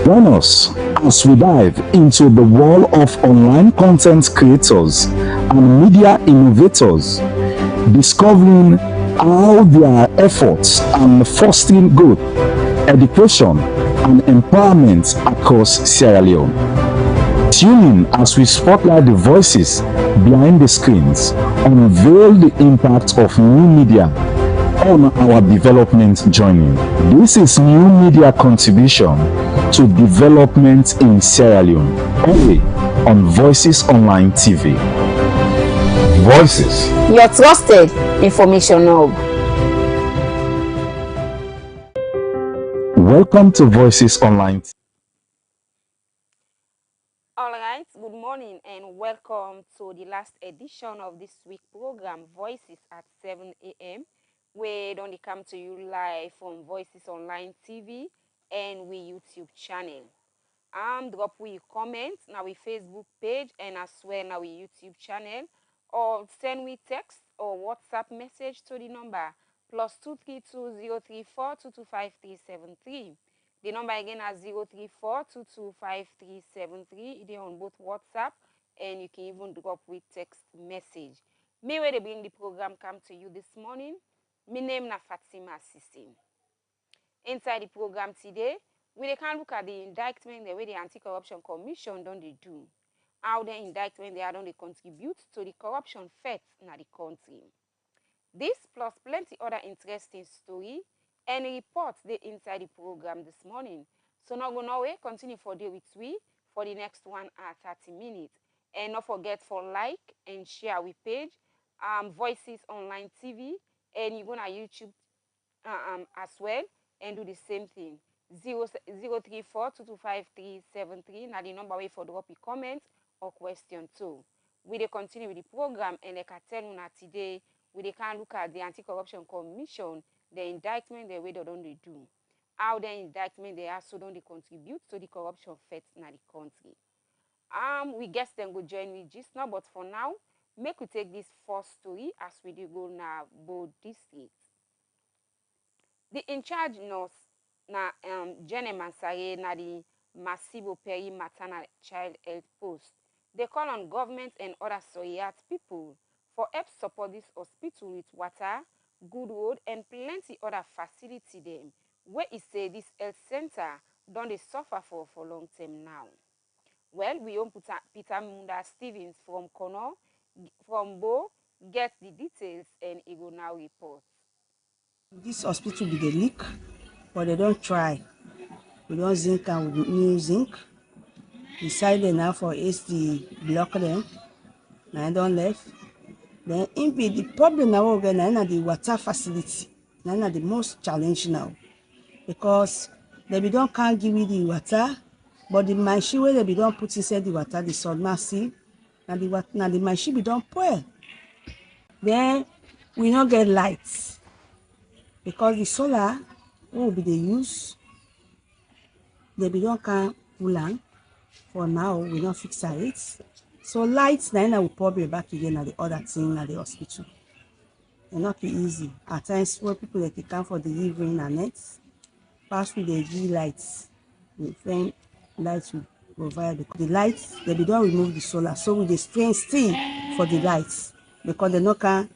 Join us as we dive into the world of online content creators and media innovators, discovering how their efforts are fostering growth, education, and empowerment across Sierra Leone. Tune in as we spotlight the voices behind the screens, unveil the impact of new media on our development journey. This is New Media Contribution to Development in Sierra Leone, only on Voices Online TV. Voices, your trusted information hub. Welcome to Voices Online. Alright, good morning and welcome to the last edition of this week's program, Voices at 7 a.m. We don't come to you live from Voices Online TV and we YouTube channel. Drop we comment now we Facebook page and as well now we YouTube channel, or send we text or WhatsApp message to the number +2320342253373. The number again is 034225373. It is on both WhatsApp and you can even drop with text message. Me where they bring the program come to you this morning. My name na Fatima Sissim. Inside the program today, we can look at the indictment the way the Anti-Corruption Commission don't they do. How the indictment they don't they contribute to the corruption threat in the country. This plus plenty other interesting story and reports they inside the program this morning. So now go now continue for day with we for the next 1 hour 30 minutes. And not forget for like and share we page Voices Online TV, and you go on YouTube as well and do the same thing. 034225373. Now the number way for drop a comment or question too. We dey continue with the program, and like I tell you now today, we can look at the Anti-Corruption Commission, the indictment the way they don't they do. How the indictment they also don't they contribute to the corruption threat in the country. We guess them go join with just now, but for now, make we take this first story as we do go now Bo district. The in charge nurse na Jenny Mansare na the Masibo Peri maternal child health post. They call on government and other Soyat people for help support this hospital with water, good road, and plenty other facility them. Where is say this health center don't they suffer for long term now? Well, we own Peter Munda Stevens from Kono, from Bo, get the details and he will now report. This hospital be the leak, but they don't try. We don't zinc and with new zinc. Decided now for HD block them. Now I don't left. Then in the problem now again now the water facility. Now the most challenge now. Because they don't can't give you the water, but the machine where they don't put inside the water, the submersive, and the machine be don't pour. Then we don't get lights. Because the solar will be the use, they don't can pull on. For now, we don't fix it. So lights then I will probably back again at the other thing at the hospital. It not be easy. At times where people that they come for delivering and nets, pass with the G lights. The frame lights will provide the lights, they don't remove the solar. So we the strain still for the lights because they not can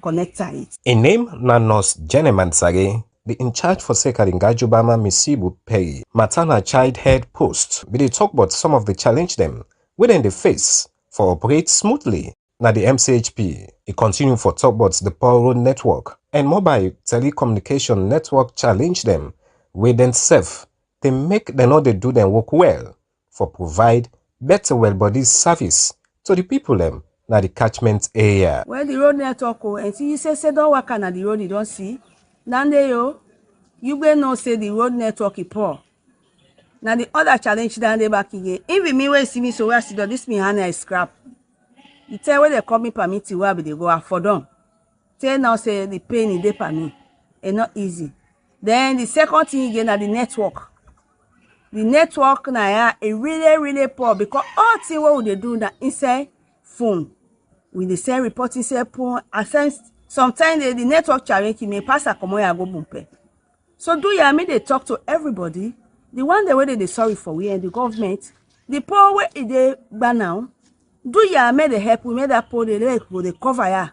connect it. In name na nurse Jenny Mansare, the in charge for Sekaringajubama Misibu Pei, maternal child head post, we dey talk about some of the challenge them within the face for operate smoothly. Na the MCHP, it continue for talk about the power road network and mobile telecommunication network challenge them with them safe. They make them know they do them work well for provide better well body service to the people them. Na the catchment area. Well, the road network, and see, you say don't work on the road, you don't see. Nande yo, you better not say the road network is poor. Now the other challenge down there back again. Even me when see me so where see this me hand is scrap. You tell where they call me permit to where they go for them. Tell now say the pain is there for me. It's not easy. Then the second thing again are the network. The network now is really poor because all things what they do that inside phone. With the same reporting say poor, sometimes the network challenge may pass a common go bumper. So do you mean they talk to everybody The one the way they sorry for we and the government, the poor way they ban now, do ya make the help, we made that poor the leg for the cover ya.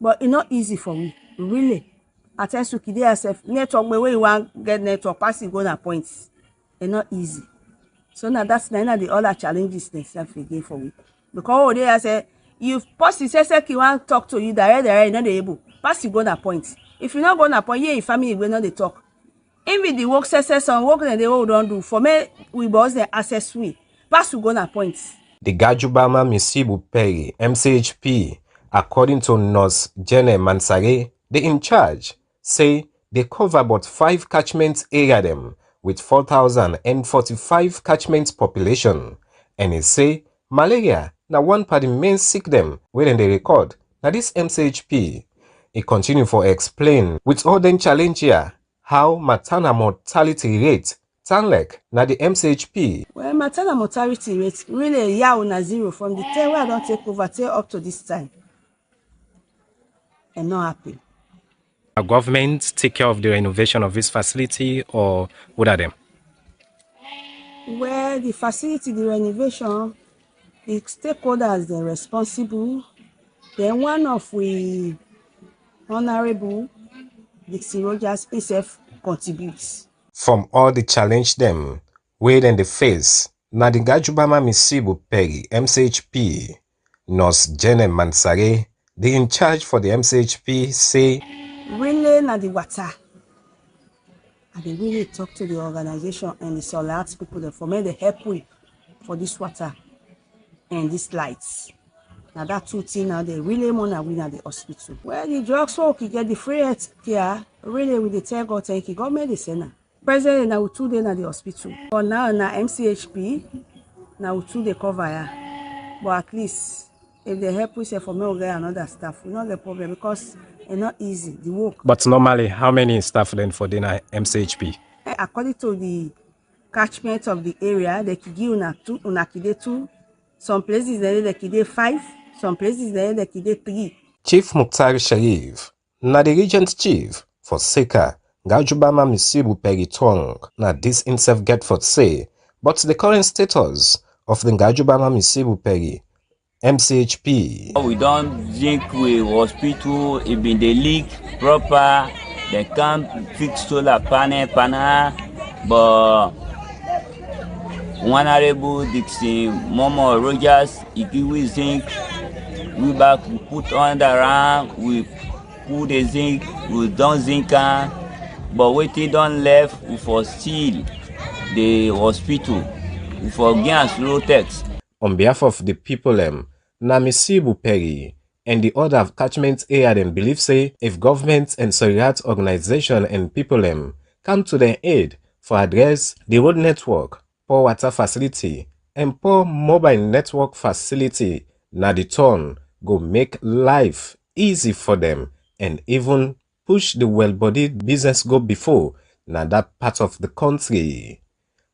But it's not easy for me, really. At times we kid ourselves, network where you want get network passing go na points. It's not easy. So now that's none of the other challenges themselves again for me. Because they say you post the say you want talk to you direct, you're not able. Pass you go na point. If you not go na point, yeah, your family will not they talk. Even the work success on work that they all don't do. For me, we boss the access we. Pass you go na point. The Gajubama Misibu Peri, MCHP, according to Nurse Jene Mansare, the in charge, say they cover about 5 catchment area them with 4,045 catchment population. And he say malaria na one part the main sick them when they record. Now this MCHP, he continue for explain with all them challenge here how maternal mortality rate sound like na the MCHP. Well, maternal mortality rate really yeah na zero from the time where I don't take over till up to this time. I'm not happy. Our government take care of the renovation of this facility, or what are them? Where the facility, the renovation, the stakeholders they're responsible. Then one of we honorable Dixie Rogers himself contributes. From all the challenge them, wait in the face, na the Gajubama Misibu Peri, MCHP, Nurse Jene Mansare, the in charge for the MCHP, say, Really na the water. And they really talk to the organization and the solar people that for me they help we for this water and these lights. Now that two things now they really want to win at the hospital. Well, the drugs work, you get the free health care. Really with the tell God thank you. God medicine now. President now 2 days at the hospital. But now na MCHP now 2 they cover ya. But at least if they help we say for me we get another staff, we not the problem because it's not easy the work. but normally, how many staff then for the MCHP? According to the catchment of the area, they could give una kide 2. Some places they kide 5. Some places they kide 3. Chief Mukhtar Sharif, na the regent chief for Seka, Gajubama Misibu Peri Tong, na this himself get for say, but the current status of the Gajubama Misibu Peri MCHP. We don't think we hospital, it been the leak proper, they can't fix solar panel, but Honorable Dixie Momo Rogers, we zinc, we back, we put on the round, we put the zinc, we don't zinc, but waiting don't left, we for steal the hospital, we for gain slow text. On behalf of the people Namisibu Peri and the other catchment area them believe say if government and Soriat organization and people come to their aid for address the road network, poor water facility and poor mobile network facility, na the turn go make life easy for them and even push the well-bodied business go before na that part of the country.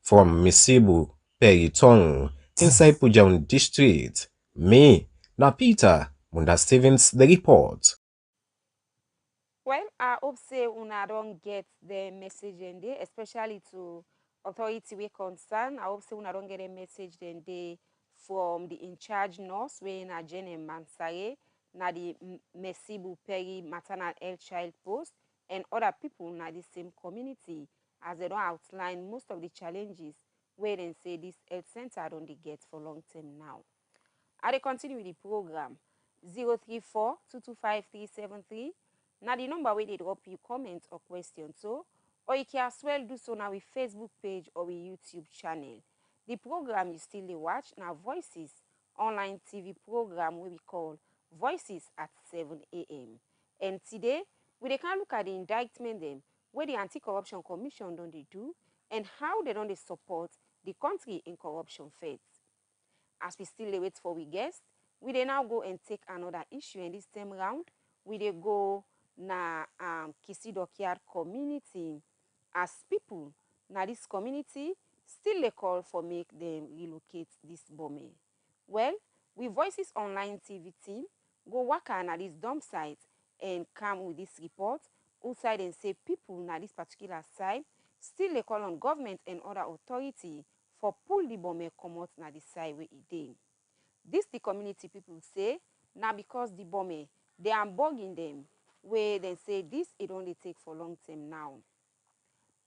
From Misibu Peri Tong inside Pujaun district, me, na Peter Munda Stevens, the report. Well, I hope say una don't get the message in there, especially to authority we concern. I hope say una don't get a message in there from the in charge nurse we na Jene Mansare, na the Mesibu Peri maternal health child post, and other people na the same community, as they don't outline most of the challenges where they say this health center don't they get for long term now. I dey continue with the program 034 225 373. Now the number where they drop you comment or question so, or you can as well do so now with Facebook page or with YouTube channel. The program you still dey watch now Voices online TV program where we call Voices at 7 a.m. And today we dey can look at the indictment them where the Anti-Corruption Commission don't they do and how they don't they support the country in corruption fight. As we still wait for we guests, we dey now go and take another issue in this time round. We dey go na Kisidokiar community as people na this community still they call for make them relocate this bomb. Well, we Voices Online TV team go work na this dump site and come with this report outside and say people na this particular site Still, they call on government and other authority for pull the bomb comot na the side where it dey. This the community people say now because the bomb they are bugging them where they say this it only take for long term now.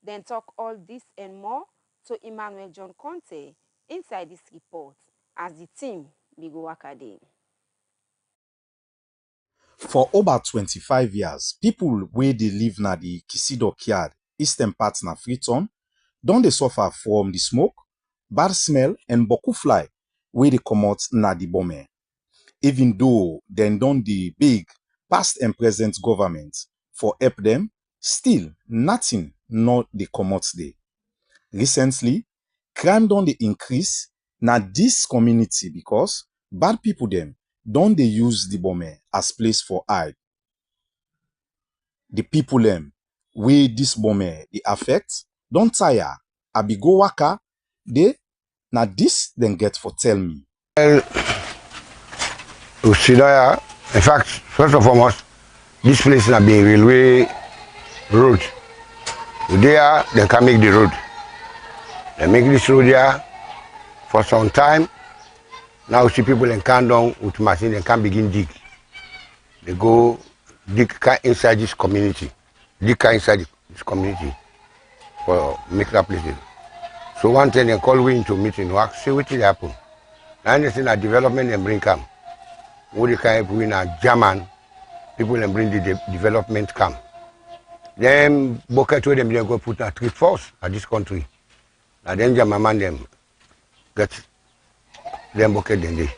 Then talk all this and more to Emmanuel John Conte inside this report as the team be go work a day. For over 25 years, people where they live na the Kisidok Yard, eastern part na Freetown, don dey suffer from the smoke, bad smell, and boku fly where they comot na the bomb. Even though dem don dey big past and present government for help them, still nothing not dey comot dey. Recently, crime don dey increase na this community because bad people dem don dey use the bomb as place for hide. The people dem wey this bomb dey affect don tire, abi go waka dey na this dem get for tell me. Usidaya, in fact, first and foremost, this place has been railway road. There, they can make the road. They make this road here for some time. Now you see people in down with machine, they can begin dig. They go dig inside this community. Dig inside this community for make that place. So one time they call we into meeting, work, see what will happen. Now they say that development and bring come. What they can help in a German, people and bring the development come. Then Boca told them they go put a tree force at this country. And then German man them get them Boca then they.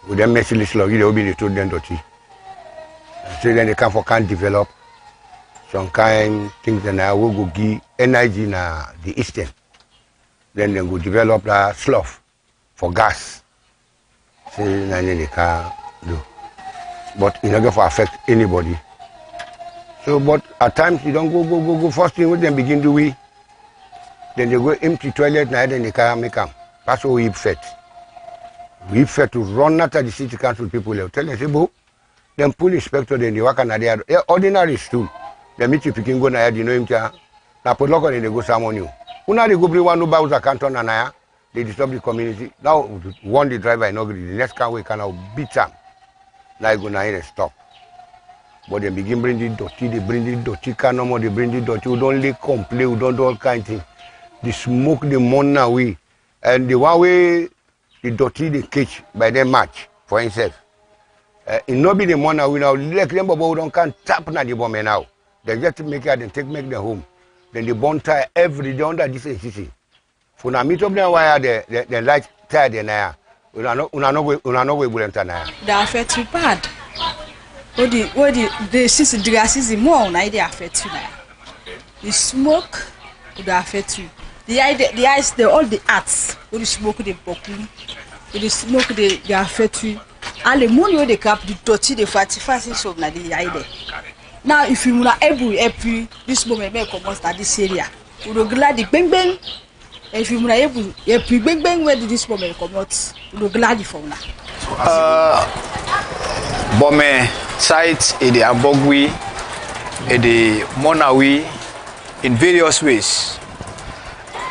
With them merciless law, they will be the told them dirty. So then they can't develop some kind things that I will go give energy na the eastern. Then they go develop that slough for gas. So then they can do. But it's not going to affect anybody. So, but at times you don't go. First thing when they begin to we, then they go empty toilet now, then they can't make them. That's how we fed. We fed to run after the city council people. They tell them, say, "Bo, them pull inspector, then they work on the ordinary stool. They meet you picking go na you know him cha. Na put lock on they go summon you. Una they go bring one who bows a canton na ya. They disturb the community. Now one the driver inaugurated. The next car we can now beat them. Now you go na here and stop. But they begin bring the dirty, they bring the dirty car no more, they bring the dirty, we don't let complain, we don't do all kind of things. They smoke the money away. And the one way the dirty they catch by their match for himself. It not be the money away now, like them but we don't can tap na the bomb now. They just make it and make them home. Then they burn tire every day under this city. For now meet up there wire the light tire there now. Una no way enter now. They affect you bad. What the since the gas is more now they affect you now. The smoke would affect you. The ice, all the arts, all the smoke they boku, the smoke they affect you. And the money where they cap the dirty the fatty so na the ide. Now if you are able help you, this moment may come out this area. We will glad the bang bang. If you are able help you bang bang where did this moment come out? We will glad for now. Bombe sites in the Ambogwi, in the Monawi, in various ways.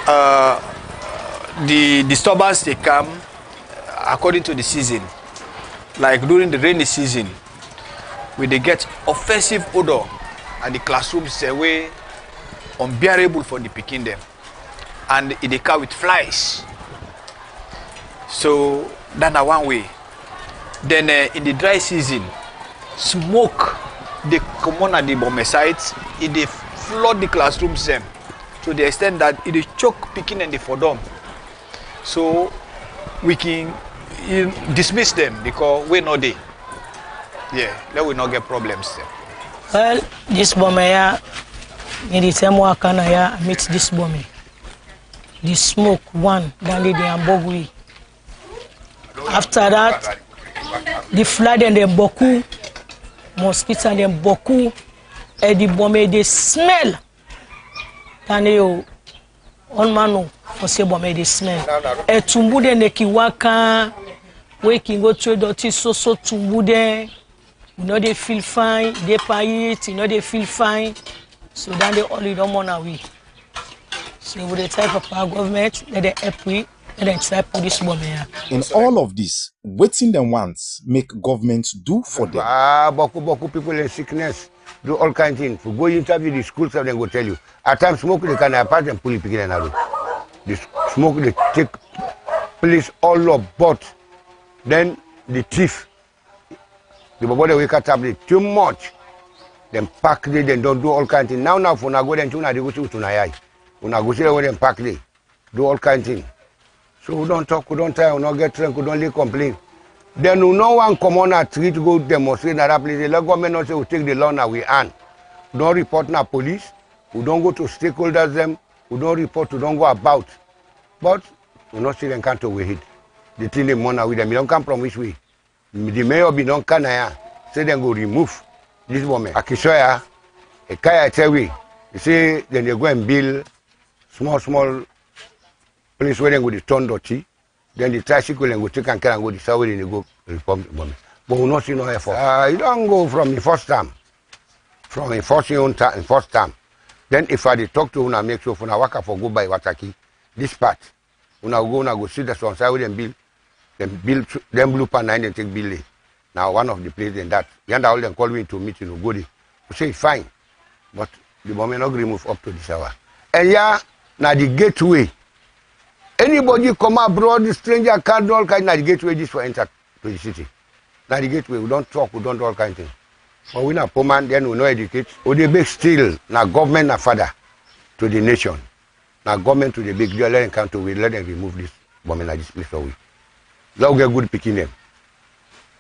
The disturbance they come according to the season. Like during the rainy season, where they get offensive odor and the classrooms away unbearable for the picking them, and they come with flies. So that's one way. Then in the dry season, smoke they come on at the bomb sites, they flood the classrooms them to the extent that it choke picking and the for them. So we can dismiss them because we're not there. Yeah, let we not get problems there. Well, this bomb here, in the same way I meet this bomb. The smoke one down the Ambogwi. After that, the flood and the boku, mosquitoes and the boku, and the bomb they smell. And you all man for say bomb they smell. A tumbu de nekiwaka, we can go to dirty so tumbu de. You know they feel fine, they pay it, you know they feel fine. So then they only don't want away. So with the type of our government, let them help we, let them try put this bomb here. In all of this, waiting them wants make government do for them. Boku people in sickness, do all kinds of things. If you go interview the schools, they go tell you. At times, smoke they can apart and pull it in a room. The smoke they take place all about. Then the thief, the body wake up tablet too much. Then pack it, then don't do all kinds of things. Now for go then tuna they go to tunayai. Una go see them pack it, do all kinds of things. So we don't talk, we don't try, we don't get drunk, we don't really complain. Then we no one come on a street to go demonstrate in that place. The government not say we take the law now we hand. We don't report na police, we don't go to stakeholders them, we don't report, we don't go about. But we not see them come to we hit. The thing they money with them, they don't come from which way. The mayor be don't come here, say them go remove this woman. Akisoya, a kaya tell we, they say then they go and build small place where they go to turn dirty, then the tricycle and go take and carry and go to south and they go reform the woman. But we not see no effort. You don't go from the first time, from the first time. Then if I talk to una make sure una waka for go by Wataki, this part, una go see the sun side where them blue pan 9 and take bill. Now one of the places in that, yonder all them call me to meet in Ugodi. We say fine, but the woman not remove up to this hour. And yeah, now the gateway. Anybody come abroad, the stranger can't do all kinds of gateway just for enter to the city. Now the gateway, we don't talk, we don't do all kinds of things. But we not poor man, then we no educate. We the big still, now government na father to the nation. Now government to the big deal, let them come to we, let them remove this woman at this place for we. Let us get good picking them.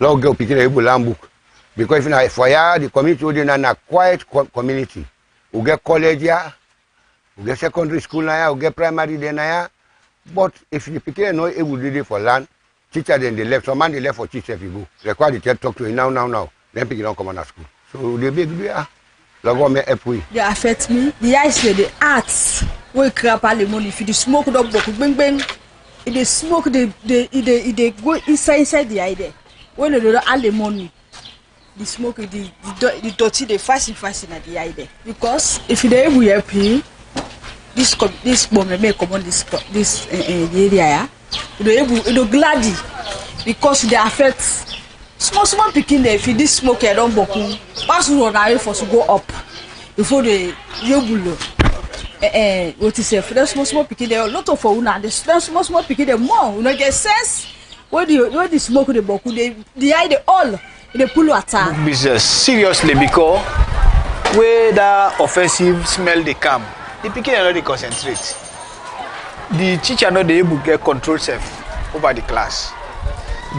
Let us get picking them, land book. Because if for ya, the community we na quiet community. We get college here, we get secondary school now, we get primary there now. But if the people know able to do it for land, teacher then they left. Some man they left for teacher if you go. Require the teacher talk to him now. Then people don't come on to school. So the big deal. The government help we. They affect me. The eyes the arts. We crap all the money. If you smoke up, bang. If they smoke, they go inside the eye there. When they do all the money, the smoke, the dirty, they fasting at the eye there. Because if they will help you. This bomb may come on this area. It gladly because they affect small picking there. If this smoke here don't boku, pass run away for to go up before the yobulo. What is it? For the small picking there, a lot of una. The small picking there more. You know get sense. Where the smoke the boku, they hide the all. They pull water. Business seriously because where that offensive smell they come. The people are not concentrate. The teacher not able to get control self over the class.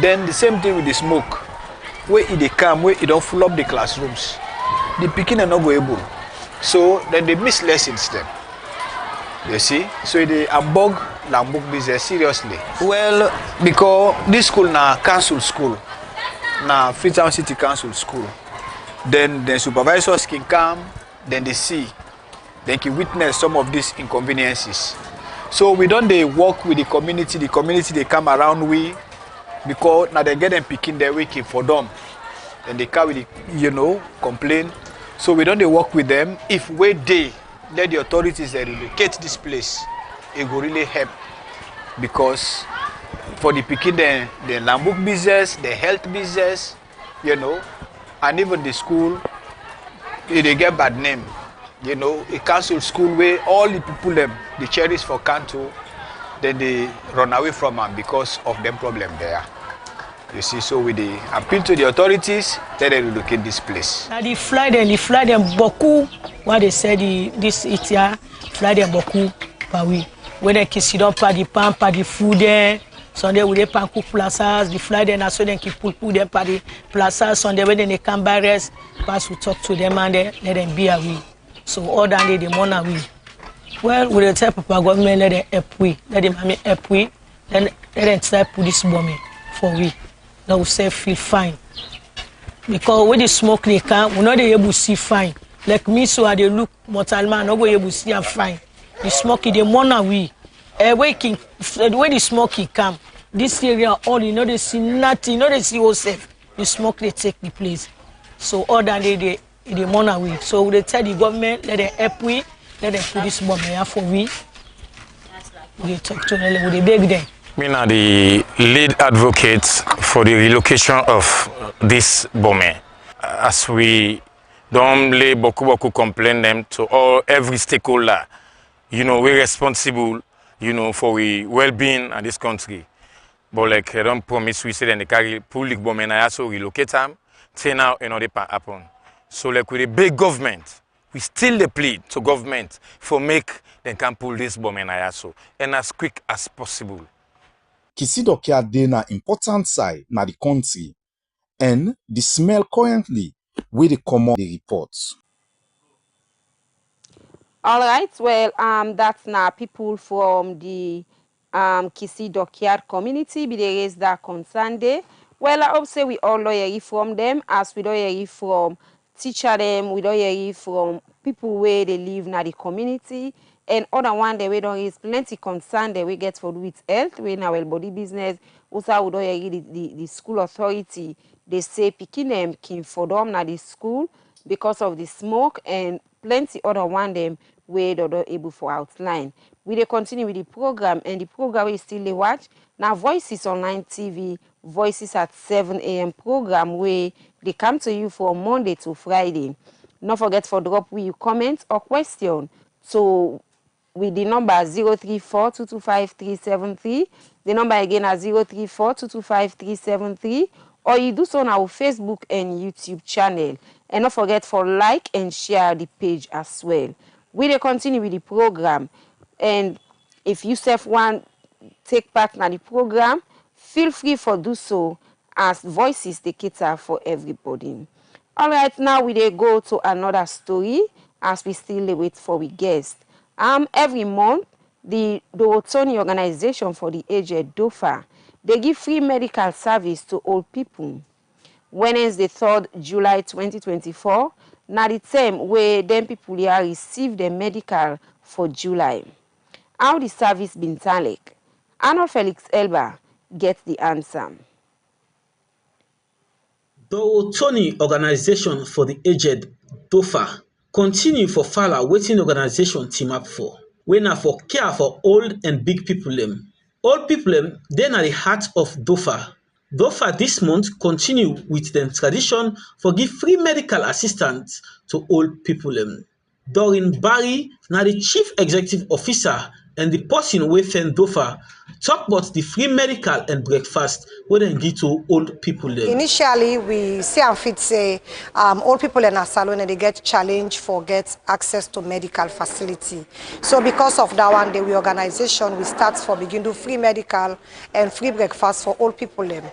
Then the same thing with the smoke. Where they come, where it don't fill up the classrooms. The people are not able. So then they miss lessons them. You see? So they abog Lambok business seriously. Well, because this school na council school. Na Freetown City Council school. Then the supervisors can come, then they see. They can witness some of these inconveniences. So we don't they work with the community they come around we because now they get them picking their wiki for them. Then they come with the, complain. So we don't they work with them. If we they let the authorities relocate this place, it will really help. Because for the picking the Lambuk business, the health business, and even the school, they get bad name. A council school where all the people they cherish for Kanto, then they run away from them because of them problem there. You see, so we they appeal to the authorities, then they relocate this place. Now they fly them boku. What they said this here, fly them boku, but we when they kiss it up, the pan, the food there. Sunday we they pan cook plazas, the fly them so they keep put them for the plazas. Sunday when they come by rest, pass we talk to them and they let them be away. So all that day the money we. Well, with the type of government let them help we, let them help we, then let them try put this bomb for we. That will say feel fine. Because when the smoke they come, we not able to see fine. Like me, so I they look mortal man, not able to see I'm fine. The smoke the money we. Waking when the smoke come, this area all they see nothing, they see yourself. The smoke they take the place. So all that day the money we. So they tell the government let them help we, let them put this bomb here for we. we talk to them, we beg them. Me are the lead advocate for the relocation of this bomber. As we don't lay boku complain them to every stakeholder, we're responsible, for the well-being of this country. But like I don't promise we say then the carry public bomber and also relocate them, say now another part happen. So like with the big government, we still the plead to government for make them can pull this bomber and also and as quick as possible. Kisidokia dey na important side na the country and the smell currently wey dey comot the reports. All right, well, that's now people from the Kisidokia community be they raise that concern there. Well, I hope say we all hear from them as we don't hear from teacher them, we don't hear from people where they live na the community. And other one that we don't raise plenty concern that we get for with health, we now well body business. Also, we don't hear the school authority. They say picking them kin for them na the school because of the smoke and plenty other one them where they're not able for outline. We dey continue with the program and the program is still they watch. Now Voices Online TV, Voices at 7 a.m. program where they come to you from Monday to Friday. Don't forget for drop with your comment or question. So with the number 034-225-373. The number again is 034-225-373. Or you do so on our Facebook and YouTube channel. And don't forget for like and share the page as well. We will continue with the program. And if you self want take part in the program, feel free for do so as Voices they cater for everybody. All right, now we dey go to another story as we still wait for we guest. Every month, the Otoni Organization for the Aged DOFA, they give free medical service to old people. Wednesday, 3rd July 2024, now the time where them people here receive their medical for July. How the service been like? Anna Felix Elba gets the answer. The Otoni Organization for the Aged DOFA continue for Fala waiting organization team up for. We na for care for old and big people them. Old people them, they na the heart of DOFA. DOFA this month continue with them tradition for give free medical assistance to old people them. Doreen Barry na the chief executive officer and the person wey fend DOFA talk about the free medical and breakfast wey dem give to old people dem. Initially, we see and fit say old people in our salon and they get challenge for get access to medical facility. So because of that one day, we organization we start for begin do free medical and free breakfast for old people dem.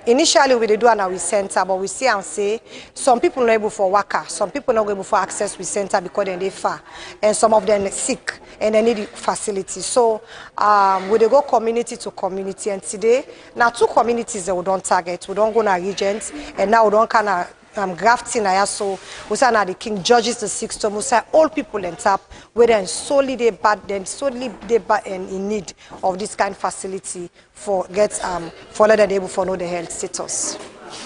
Initially, we do an our center, but we see and say some people not able for worker, some people not able for access with center because they far, and some of them sick and they need facility. So we dey go community to community, and today now 2 communities that we don't target, we don't go na regions, and now we don't kind of grafting. So we say now the King George's the 6th, we say all people in tap where then solely they bad and in need of this kind of facility for get for let them able for know the health status.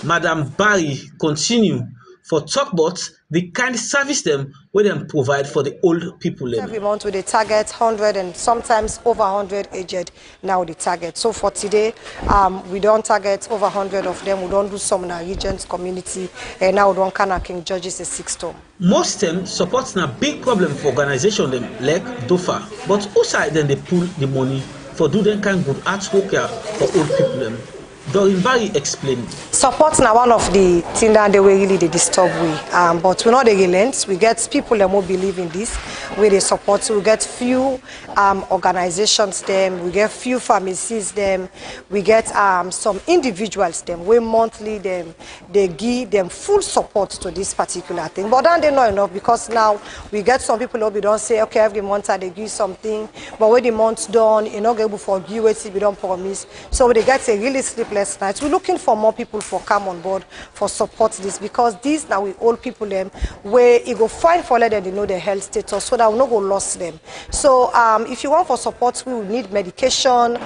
Madam Barry continue for talk about the kind of service them where them provide for the old people. Every month we target 100 and sometimes over 100 aged now the target. So for today, we don't target over 100 of them. We don't do some in our regions community, and now we don't kind King George's the 6th. Most them supports a big problem for organization them like DOFA, but who side then they pull the money for do them kind of good arts work for old people them. Doreen Barry explained. Support now one of the things that they really they disturb we, but we know the relent. We get people that more believe in this, where they support. So we get few organizations them, we get few pharmacies them, we get some individuals them, where monthly them they give them full support to this particular thing. But then they not enough because now we get some people who we don't say okay every month they give something, but when the month's done, you not able for give it we don't promise. So they get a really sleepless nights. We're looking for more people for come on board for support this because these now we old people them where it go fine for let them they know their health status so that we not go lost them. So if you want for support, we will need medication,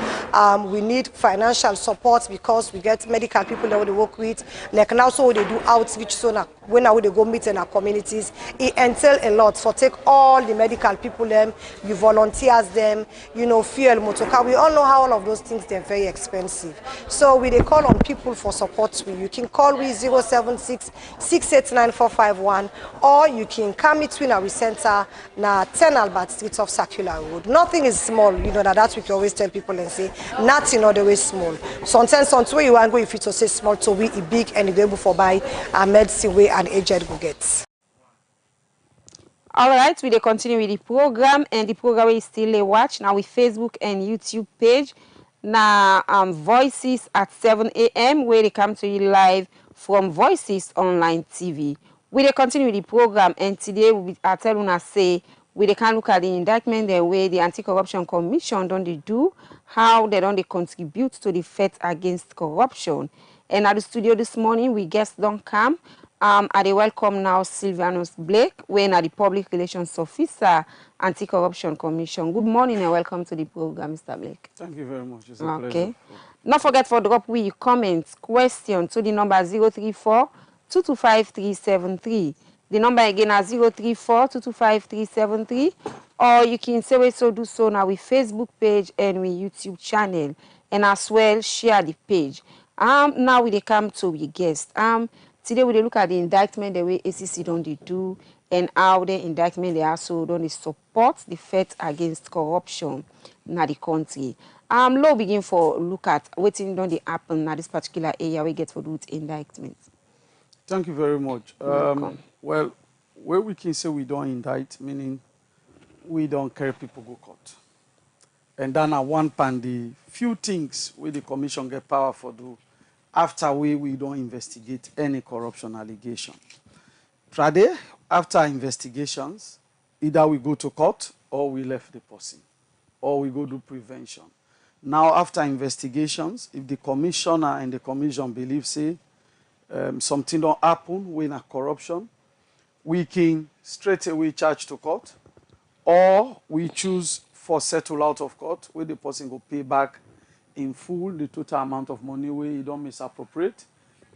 we need financial support because we get medical people that we work with. Like now so they do outreach so now when I would go meet in our communities, it entails a lot. For take all the medical people them, you volunteers them, you know, fuel, motorcar. We all know how all of those things, they're very expensive. So we they call on people for support. You can call we 076 689 451, or you can come between our center na 10 Albert Street of Circular Road. Nothing is small, you know, that's what we always tell people and say, nothing other way small. Sometimes something where you want to go, if it's to say small, to we big and you go able for buy a medicine way and aged go get. All right, we dey continue with the program, and the program is still a watch now with Facebook and YouTube page. Now, Voices at 7 a.m. where they come to you live from Voices Online TV. We dey continue with the program, and today we are telling us say we can look at the indictment the way the Anti-Corruption Commission don't they do, how they don't they contribute to the fight against corruption. And at the studio this morning, we guests don't come. I welcome now Sylvanus Blake, when at the Public Relations Officer, Anti-Corruption Commission. Good morning and welcome to the program, Mr. Blake. Thank you very much. It's a pleasure. Not forget for drop we comments, question to the number 034 225 373. The number again is 034 225 373. Or you can say so do so now with Facebook page and with YouTube channel. And as well, share the page. Now we come to we guest. Today we look at the indictment the way ACC don't do, and how the indictment they also don't support the fight against corruption in the country. Law begin for look at what don't they happen in this particular area we get for do indictment. Thank you very much. Well, where we can say we don't indict, meaning we don't carry people go court. And then at one point, the few things where the commission get power for do after we don't investigate any corruption allegation. Friday, after investigations, either we go to court or we left the person, or we go do prevention. Now, after investigations, if the commissioner and the commission believe, say, something don't happen when a corruption, we can straight away charge to court, or we choose for settle out of court, where the person go pay back in full the total amount of money where you don't misappropriate,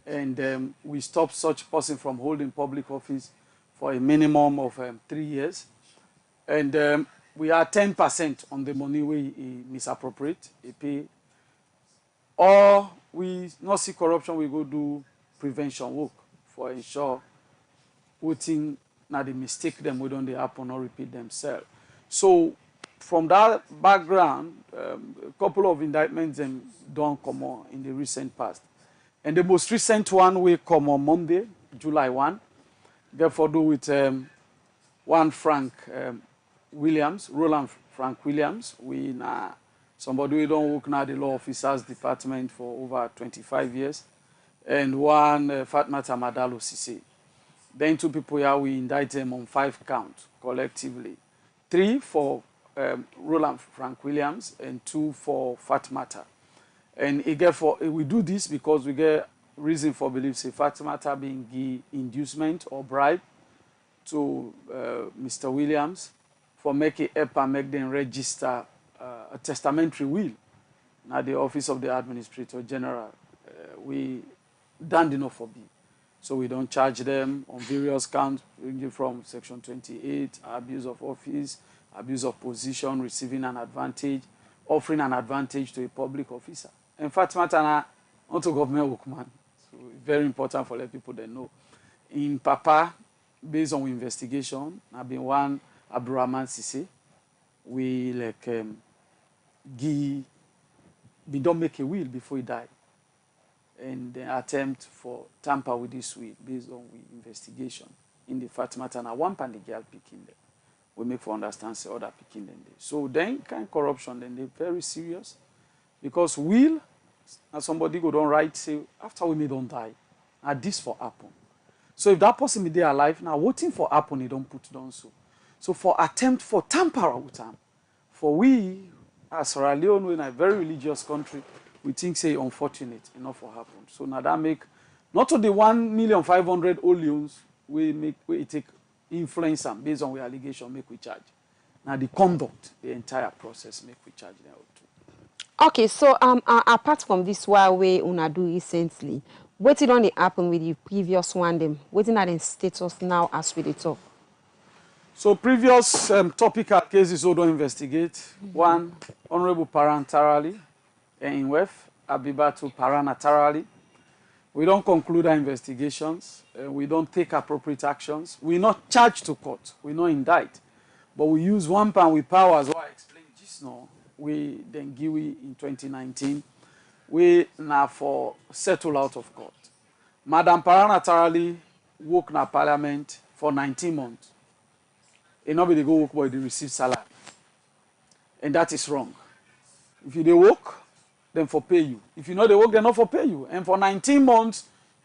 and we stop such person from holding public office for a minimum of 3 years, and we are 10% on the money where he misappropriate, he pay, or we not see corruption, we go do prevention work for ensure putting now the mistake them we don't they happen or repeat themselves. So from that background, a couple of indictments don't come on in the recent past. And the most recent one will come on Monday, July 1. Therefore, do with one Frank Williams, Roland Frank Williams. We somebody we don't work now the law officers department for over 25 years. And one Fatmata Madalo Sise. Then 2 people here, we indict them on 5 counts collectively. 3 for Roland Frank Williams and 2 for Fatmata. And we do this because we get reason for belief, say Fatmata being give inducement or bribe to Mr. Williams for making EPA make them register a testamentary will. Now the office of the Administrator General, we done enough for B. So we don't charge them on various counts, ranging from Section 28, abuse of office, abuse of position, receiving an advantage, offering an advantage to a public officer. In fact, Matana, not to government workman. So very important for let people they know. In Papa, based on investigation, I've been one Abdurrahman Sisi. We we don't make a will before he died. And the attempt for tamper with this will based on investigation in the Fatmata and one pan the girl picking them. We make for understand say other picking them. So then kind corruption then they're very serious because will and somebody go don't write say after we may don't die. Now this for happen. So if that person be there alive now waiting for happen he don't put down so. So for attempt for tamper with him, for we as Sierra Leone in a very religious country, we think say unfortunate enough for happen. So now that make not to the 1,500,000 old leons we take influence them based on the allegation make we charge. Now the conduct, the entire process make we charge them too. Okay, so apart from this while we una do recently, Wetin don dey happen with the previous one dem? Wetin are the status now as we dey talk? So previous topical cases we don't investigate. One, Honorable parentarally in WEF, Abibatu paranatarally. We don't conclude our investigations. We don't take appropriate actions. We not charge to court. We not indict. But we use one pan with powers. What I explained just now. We then give in 2019. We now for settle out of court. Madam paranatarally work na parliament for 19 months. And nobody go work but they receive salary. And that is wrong. If you they work, then for pay you. If you know they work, they not for pay you. And for 19 months,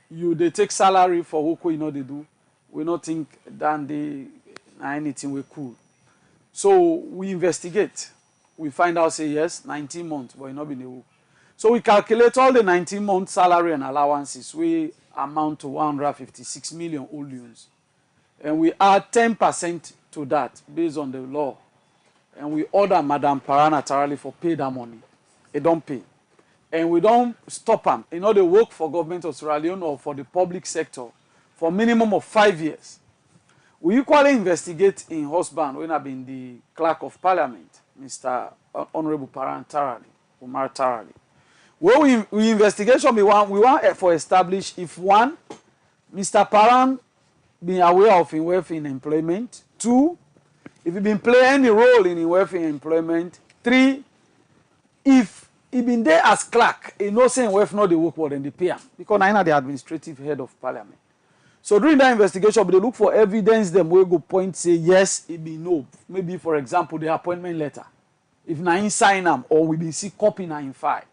they take salary for work you know they do. We not think that they anything we cool. So we investigate. We find out say yes, 19 months, but it not be the work. So we calculate all the 19 months salary and allowances. We amount to 156 million olunes. And we add 10% to that based on the law. And we order Madam paranatarally for pay that money. They don't pay. And we don't stop them. You know, they work for government of Sierra Leone or for the public sector for minimum of 5 years. We equally investigate in husband when I've been the clerk of parliament, Mr. Honorable Parantarali, Umar Tarali. Where we investigation we want for establish if one, Mr. Paran being aware of in wealth in employment. Two, if he been play any role in wealth in employment. Three, if he been there as clerk, he knows saying wealth not the work more than the pay him. Because I know the administrative head of parliament. So during that investigation, they look for evidence them will go point say yes, it be no. Maybe for example the appointment letter. If na in sign them or we be see copy na in file.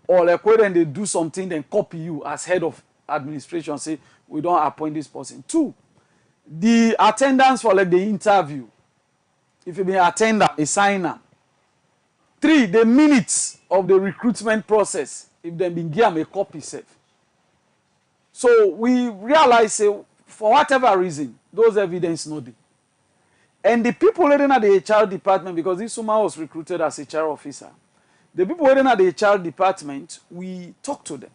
Or like when they do something, then copy you as head of administration, say we don't appoint this person. Two, the attendance for like the interview. If you be attendant, a signer. Three, the minutes of the recruitment process. If they been give them a copy safe. So we realize, say, for whatever reason, those evidence no dey. And the people waiting at the HR department, because this woman was recruited as HR officer, the people waiting at the HR department, we talk to them.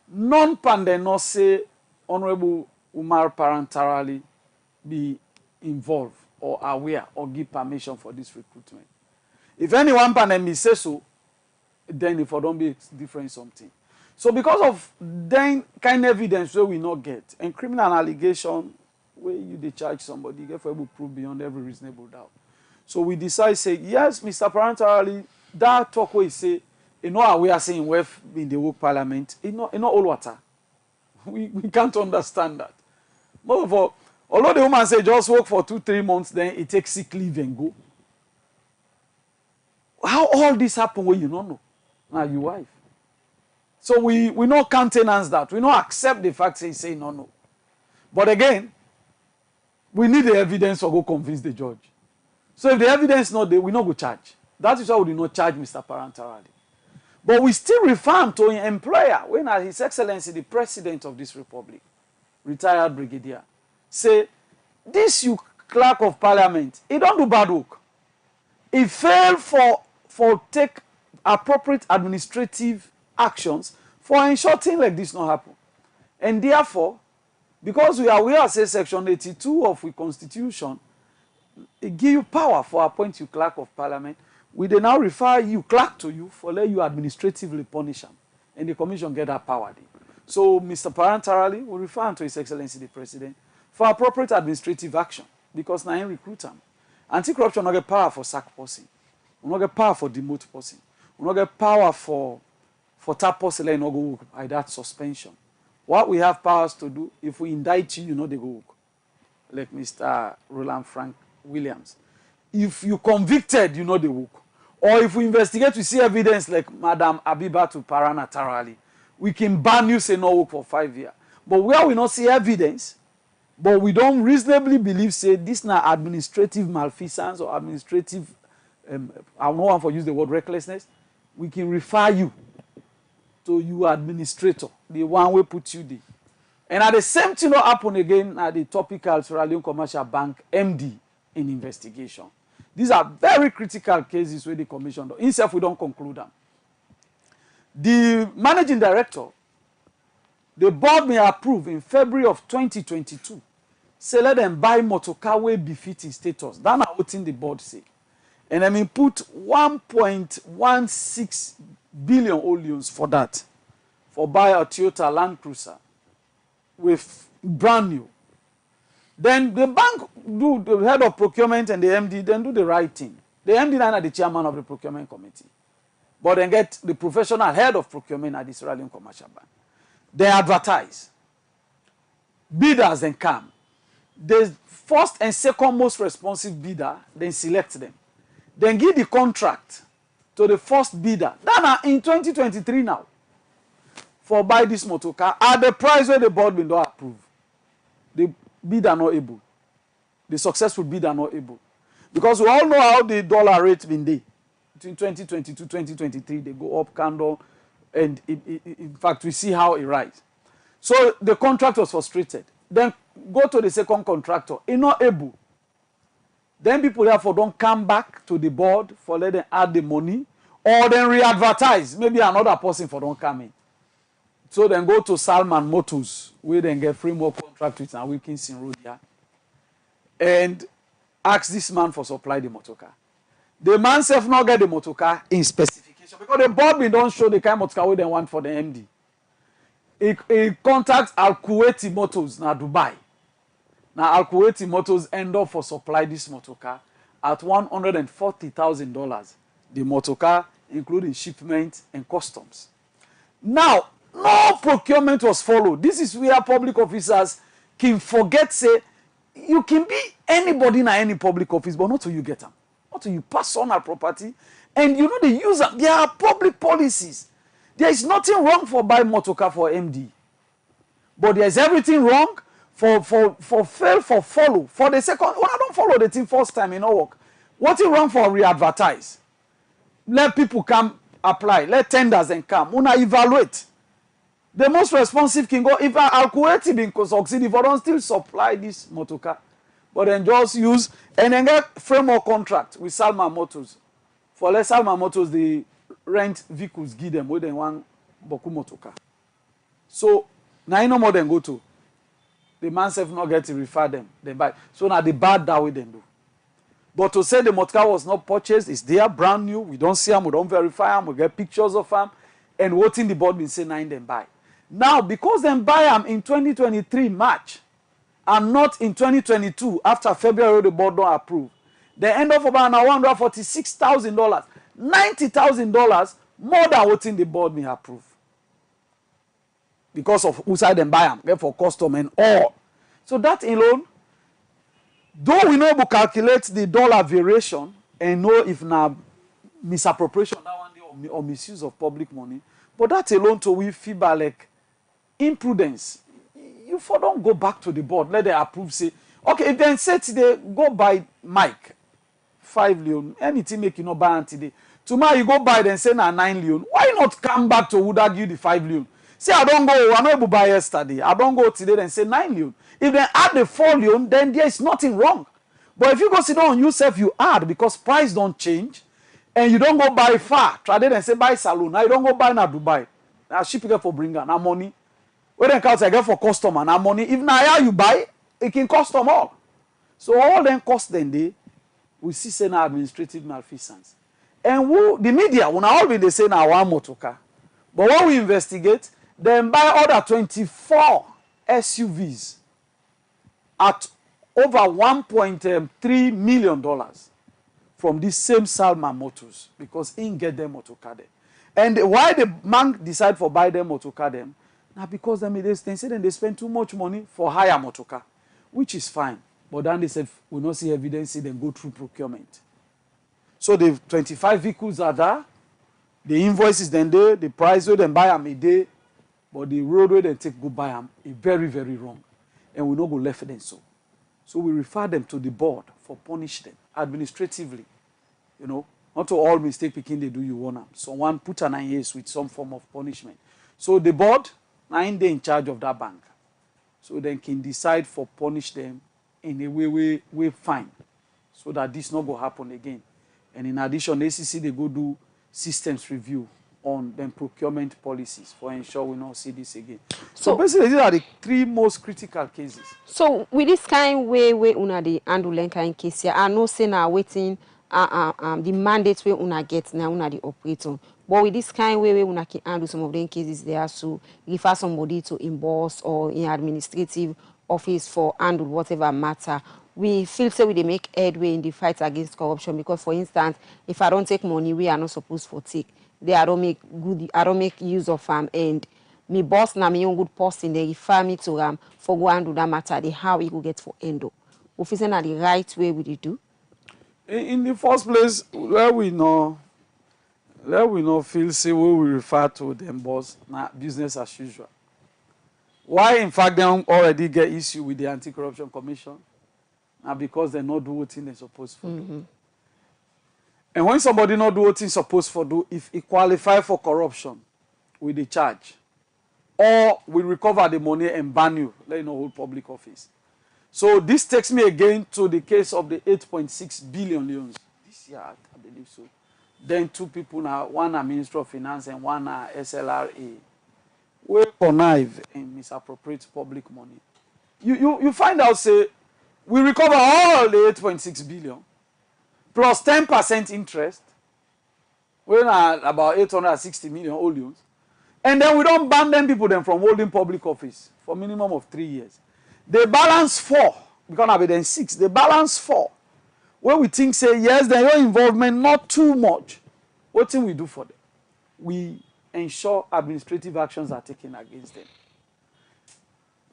None pan they not say Honorable Umar Parantarali be involved or aware or give permission for this recruitment. If anyone pan them say so, then if I don't be different something. So because of then kind of evidence where we not get, and criminal allegation where you they charge somebody, you get for able to prove beyond every reasonable doubt. So we decide say, yes, Mr. Parantarali, that talk where he say, you know we are saying we've in the work parliament, it's not all water. We can't understand that. Moreover, although the woman say just work for 2-3 months, then it takes sick leave and go. How all this happen when you don't know? Now your wife. So we not countenance that. We not accept the fact that he say no. But again, we need the evidence to go convince the judge. So if the evidence not there, we not go charge. That is why we do not charge Mr. Parantarali. But we still refer him to an employer when His Excellency, the President of this Republic, retired brigadier, say, this you clerk of parliament, he don't do bad work. He failed for take appropriate administrative actions for ensure things like this not happen. And therefore, because we are aware say section 82 of the constitution, it give you power for appoint you clerk of parliament. We then now refer you clerk to you for let you administratively punish them. And the commission get that power. So Mr. Parantarali will refer to His Excellency the President for appropriate administrative action. Because now he recruit them. Anti-corruption not get power for sack person. We not get power for demote person. We not get power for tap person like no go work by that suspension. What we have powers to do, if we indict you, you know they go work. Like Mr. Roland Frank Williams. If you convicted, you know they work. Or if we investigate, we see evidence like Madam Abibatu Paranatarali, we can ban you say no work for 5 years. But where we not see evidence, but we don't reasonably believe say this na administrative malfeasance or administrative, I don't want to use the word recklessness, we can refer you to your administrator, the one we put you there. And at the same thing will happen again at the topical Sierra Leone Commercial Bank MD in investigation. These are very critical cases where the commission do. Instead, we don't conclude them. The managing director The board may approve in February of 2022. Say let them buy motorcar wey befitting status. That's what the board say. And I mean put 1.16 billion olions for that. For buy a Toyota Land Cruiser with brand new. Then the bank do the head of procurement and the MD then do the right thing. The MD then are the chairman of the procurement committee. But then get the professional head of procurement at the Sierra Leone Commercial Bank. They advertise. Bidders then come. The first and second most responsive bidder, then select them. Then give the contract to the first bidder. That in 2023 now. For buy this motor car at the price where the board will not approve. The bidder not able. The successful bidder not able. Because we all know how the dollar rate been there. Between 2022 2023, they go up candle. And in fact, we see how it rise. So the contract was frustrated. Then go to the second contractor. He's not able. Then people therefore don't come back to the board for let them add the money. Or then re-advertise. Maybe another person for don't come in. So then go to Salman Motors, where then get framework contract with Wilkinson Road here. And ask this man for supply the motorcar. The man self not get the motorcar in specification. Because the board we don't show the kind of motorcar we they want for the MD. He contacts Al-Kuwaiti Motors na Dubai. Now Al-Kuwaiti Motors end up for supply this motorcar at $140,000. The motorcar, including shipment and customs. Now, no procurement was followed. This is where public officers can forget, say, you can be anybody in any public office, but not till you get them. Not till you pass on our property. And you know they use them. There are public policies. There is nothing wrong for buy motorcar for MD. But there is everything wrong for fail, for follow. For the second, when I don't follow the thing first time, it no work. What is wrong for re-advertise? Let people come apply. Let tenders and come. Una evaluate. The most responsive can go, if Al-Kuwaiti bin succeed, if I don't still supply this motorcar, but then just use, and then get framework contract with Salman Motors. For let Salman Motors, the rent vehicles, give them, where they want Boku motorcar. So, now you know more than go to. The man self not get to refer them, they buy. So now the bad that way then do. But to say the motorcar was not purchased, it's there, brand new, we don't see them, we don't verify them, we get pictures of them, and what in the board been say nine them buy. Now, because them buy them in 2023 March, and not in 2022 after February the board don't approve, they end up about $146,000, $90,000 more than what in the board may approve. Because of who side them buy them, get for custom and all. So that alone, though we know to calculate the dollar variation and know if now misappropriation that one day or misuse of public money, but that alone to we feel like imprudence. You for don't go back to the board, let them approve, say, okay, if then say today, go buy Mike, 5 million, anything make you not buy today. Tomorrow you go buy then say na 9 million. Why not come back to would argue the 5 million? Say I don't go, I'm not able to buy yesterday. I don't go today then say 9 million. If they add the 4 million, then there is nothing wrong. But if you go sit down on yourself, you add because price don't change, and you don't go buy far. Try then say buy saloon. Now you don't go buy na Dubai. Now ship you get for bringer, now money. When they count, I get for customer, now money. If now here you buy, it can cost them all. So all them cost then they, we see say now administrative malfeasance. And who, the media, when all be they say now one motorcar. But when we investigate, then buy other 24 SUVs at over $1.3 million from this same Salman Motors because he get them motorcar them. And why the man decide for buy them motorcar them? Now because they say then they spend too much money for hire motorcar, which is fine. But then they said we not see evidence, then go through procurement. So the 25 vehicles are there, the invoices then there, the price where they buy them a day, but the road where they take go buy them is very, very wrong. And we not go left them so. So we refer them to the board for punish them administratively. You know, not to all mistake picking they do you want them. Someone put an IAS with some form of punishment. So the board, now they in charge of that bank. So they can decide for punish them in a way fine. So that this not go happen again. And in addition, ACC they go do systems review on them procurement policies for ensure we not see this again. So basically, these are the 3 most critical cases. So with this kind way una dey handle kind case here, I know say now waiting the mandate where una get now una dey operate on. But with this kind way una can handle some of them cases, they have to refer somebody to in boss or in administrative office for handle whatever matter. We feel say we dey make headway in the fight against corruption because, for instance, if I don't take money we are not supposed to take, I don't make use of and me boss na me own good person, they refer me to for go handle that matter, they how we go get for endo. We feel say na the right way we dey do. In the first place, where we know feel say we refer to them boss na business as usual. Why in fact they already get issue with the Anti-Corruption Commission? Now because they not do what they're supposed to do. And when somebody not do what he's supposed to do, if he qualify for corruption, we the charge. Or we recover the money and ban you, let you know hold public office. So this takes me again to the case of the 8.6 billion loans. This year, I believe so. Then 2 people now, one a Minister of Finance and one a SLRA. We connive and misappropriate public money. You find out, say, we recover all the 8.6 billion plus 10% interest. We're about 860 million old loans. And then we don't ban them people then from holding public office for minimum of 3 years. They balance 4, because now then 6. They balance 4. Where we think say, yes, their involvement not too much. What thing we do for them? We ensure administrative actions are taken against them.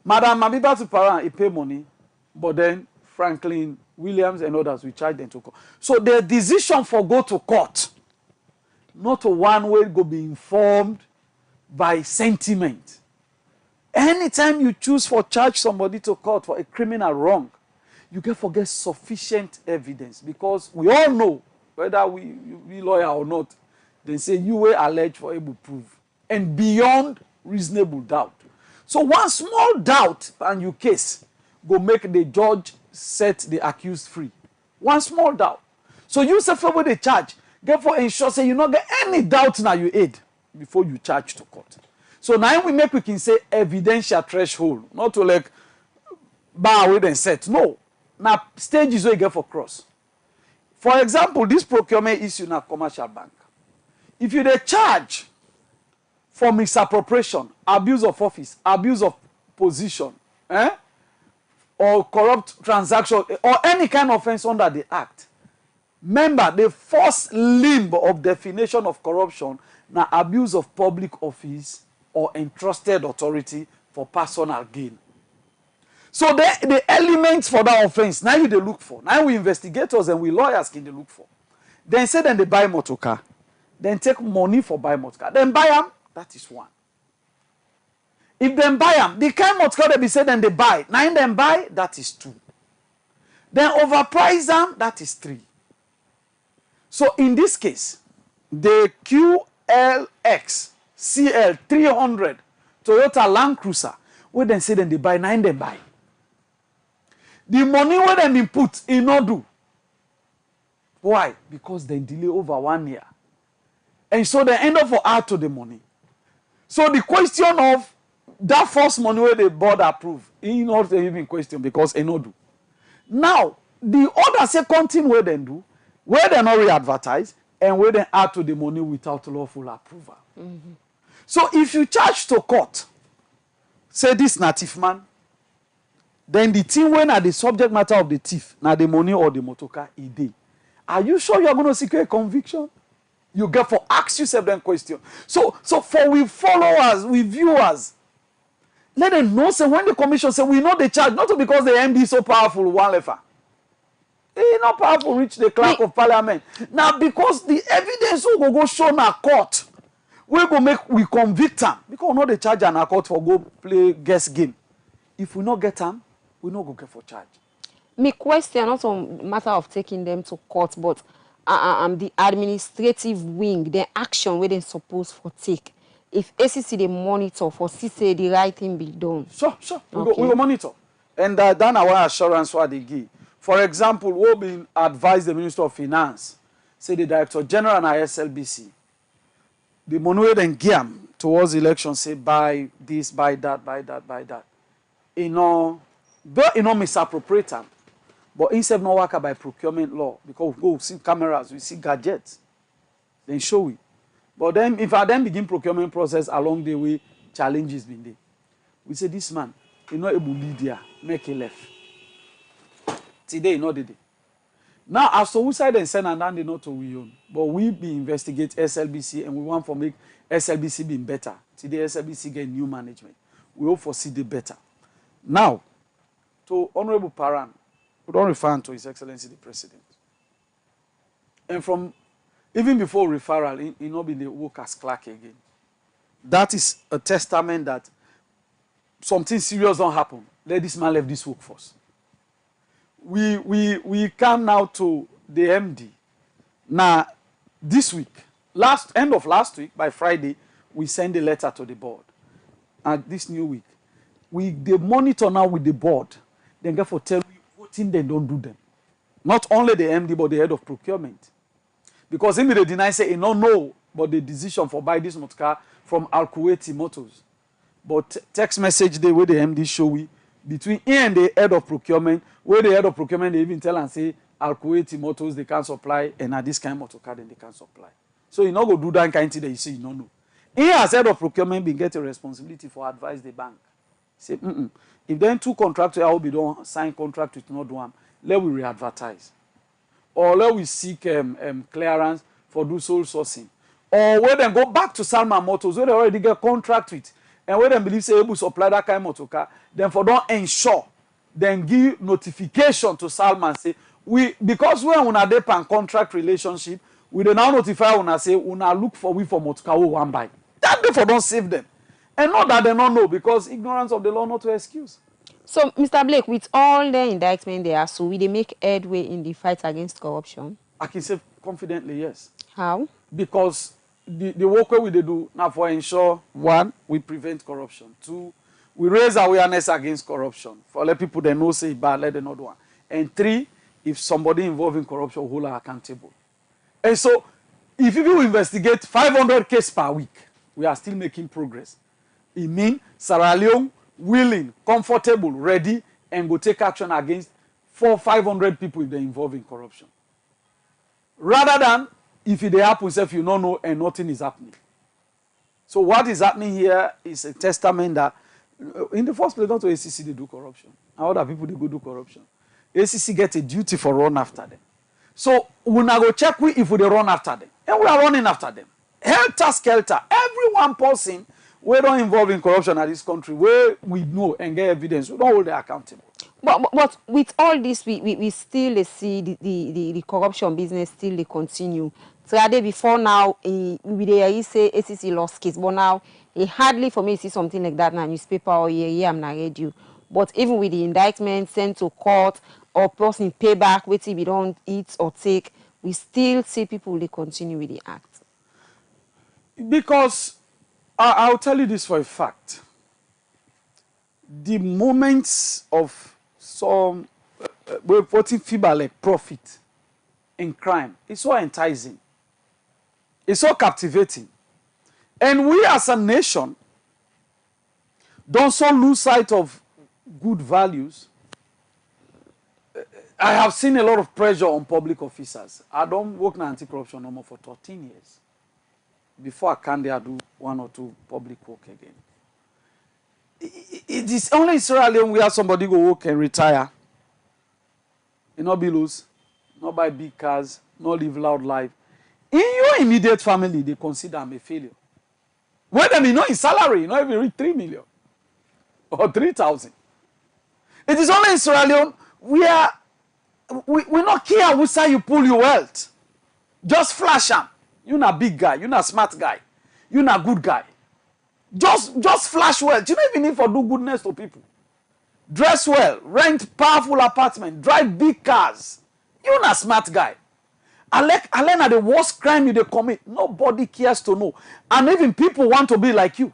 Madam Mabiba Tuparan, he pay money, but then Franklin Williams and others, we charge them to court. So the decision for go to court, not a one way go be informed by sentiment. Anytime you choose for charge somebody to court for a criminal wrong, you can forget sufficient evidence, because we all know, whether we lawyer or not, they say you were alleged for able proof and beyond reasonable doubt. So one small doubt on your case go make the judge set the accused free. One small doubt. So you say for the charge, therefore ensure say you not get any doubt now you aid before you charge to court. So now we can say evidential threshold, not to like bar away and set. No. Now stages where you get for cross. For example, this procurement issue na commercial bank. If you dey charge for misappropriation, abuse of office, abuse of position, or corrupt transaction, or any kind of offense under the act, remember the first limb of definition of corruption na abuse of public office or entrusted authority for personal gain. So the elements for that offense, now you they look for. Now we investigators and we lawyers can they look for. Then say then they buy motor car. Then take money for buy motor car. Then buy them, that is 1. If them buy them, the kind motor car they be said then they buy. Now in them buy, that is 2. Then overprice them, that is 3. So in this case, the QLX CL 300 Toyota Land Cruiser, where then say then they buy, 9 them buy. The money where them been put in no do. Why? Because they delay over 1 year. And so they end up for out to the money. So the question of that first money where they bought approved, he not even question because they no do. Now, the other second thing where they do, where they not re-advertise, and where they add to the money without lawful approval. So if you charge to court, say this na thief man, then the thing when are the subject matter of the thief, now the money or the motor car, are you sure you are going to secure a conviction? You get for ask yourself them question. So for we followers, we viewers, let them know say when the commission say we know the charge, not because the MD so powerful one lefer. They not powerful reach the clerk of parliament. Now because the evidence will go show na court, we go make we convict them. Because we know the charge and a court for go play guess game. If we not get them, we not go get for charge. Me question not on matter of taking them to court, but the administrative wing, the action where they supposed for take. If ACC they monitor for see say the right thing be done. Sure. Okay. We go monitor. And then our assurance what they give. For example, we been advised the Minister of Finance, say the Director General and ISLBC, the money wey dem give am towards election say buy this, buy that, buy that, buy that. Though misappropriate am, but instead no work by procurement law because we go see cameras, we see gadgets, then show it. But then if I then begin procurement process along the way, challenges been there. We say this man, he not able to lead here, make a left. Today, not the day. Now, as to who side and send and then they not to we own. But we be investigate SLBC and we want to make SLBC being better. Today, SLBC get new management. We hope for CD better. Now, to Honorable Paran, we don't refer to His Excellency the President. And from even before referral, he not been the work as clerk again. That is a testament that something serious don't happen. Let this man leave this workforce. We come now to the MD. Now, this week, end of last week, by Friday, we send a letter to the board. And this new week, they monitor now with the board. Then get for tell you what thing they don't do them. Not only the MD, but the head of procurement. Because him they deny say he don't know but the decision for buy this motor car from Al-Kuwaiti Motors. But text message they where the MD show we between he and the head of procurement, where the head of procurement they even tell and say Al-Kuwaiti Motors they can't supply and at this kind of motor car then they can't supply. So you not go do that kind of thing that you say you don't know. He as head of procurement been get a responsibility for advise the bank. Say if then two contractors will be don't sign contract with not one, let we re-advertise. Or let we seek clearance for do sole sourcing. Or where then go back to Salman Motors where they already get contract with and where they believe say able to supply that kind of motor car, then for don't ensure, then give notification to Salman say because we are on a dep and contract relationship, we then now notify una say una look for we for motor car we one buy. That therefore don't save them. And not that they don't know because ignorance of the law not to excuse. So, Mr. Blake, with all the indictment there, so will they make headway in the fight against corruption? I can say confidently, yes. How? Because the work we they do now for ensure, one, we prevent corruption. Two, we raise awareness against corruption. For let people they know say bad, let them not do one. And three, if somebody involved in corruption, hold are accountable. And so, if you investigate 500 cases per week, we are still making progress. It means Sierra Leone willing, comfortable, ready, and go take action against 400-500 people if they're involved in corruption. Rather than if it happens, if you don't know and nothing is happening. So what is happening here is a testament that in the first place, not to ACC they do corruption. And other people they go do corruption. ACC get a duty for run after them. So we now go check if we run after them. And we are running after them. Helter skelter. Every one person we don't involve in corruption in this country where we know and get evidence, we don't hold them accountable. But with all this, we still see the corruption business still they continue. So before now, we say ACC lost case, but now it hardly for me to see something like that in a newspaper or I'm not radio. But even with the indictment sent to court or person payback, which we don't eat or take, we still see people they continue with the act. Because I'll tell you this for a fact. The moments of some reporting feeble like profit in crime, it's so enticing. It's so captivating. And we as a nation don't so lose sight of good values. I have seen a lot of pressure on public officers. I don't work in anti-corruption no more for 13 years. Before I can there do one or two public work again. It is only in Sierra Leone where somebody go work and retire. You not be loose, not buy big cars, not live loud life. In your immediate family, they consider I'm a failure. When them you know his salary, you not even reach 3 million or 3,000. It is only in Sierra Leone where we not care which side you pull your wealth. Just flash them. You're not big guy, you're not smart guy, you're not good guy. Just flash wealth. You don't even need for do goodness to people. Dress well, rent powerful apartment, drive big cars. You're not smart guy. Allen are the worst crime you they commit. Nobody cares to know. And even people want to be like you.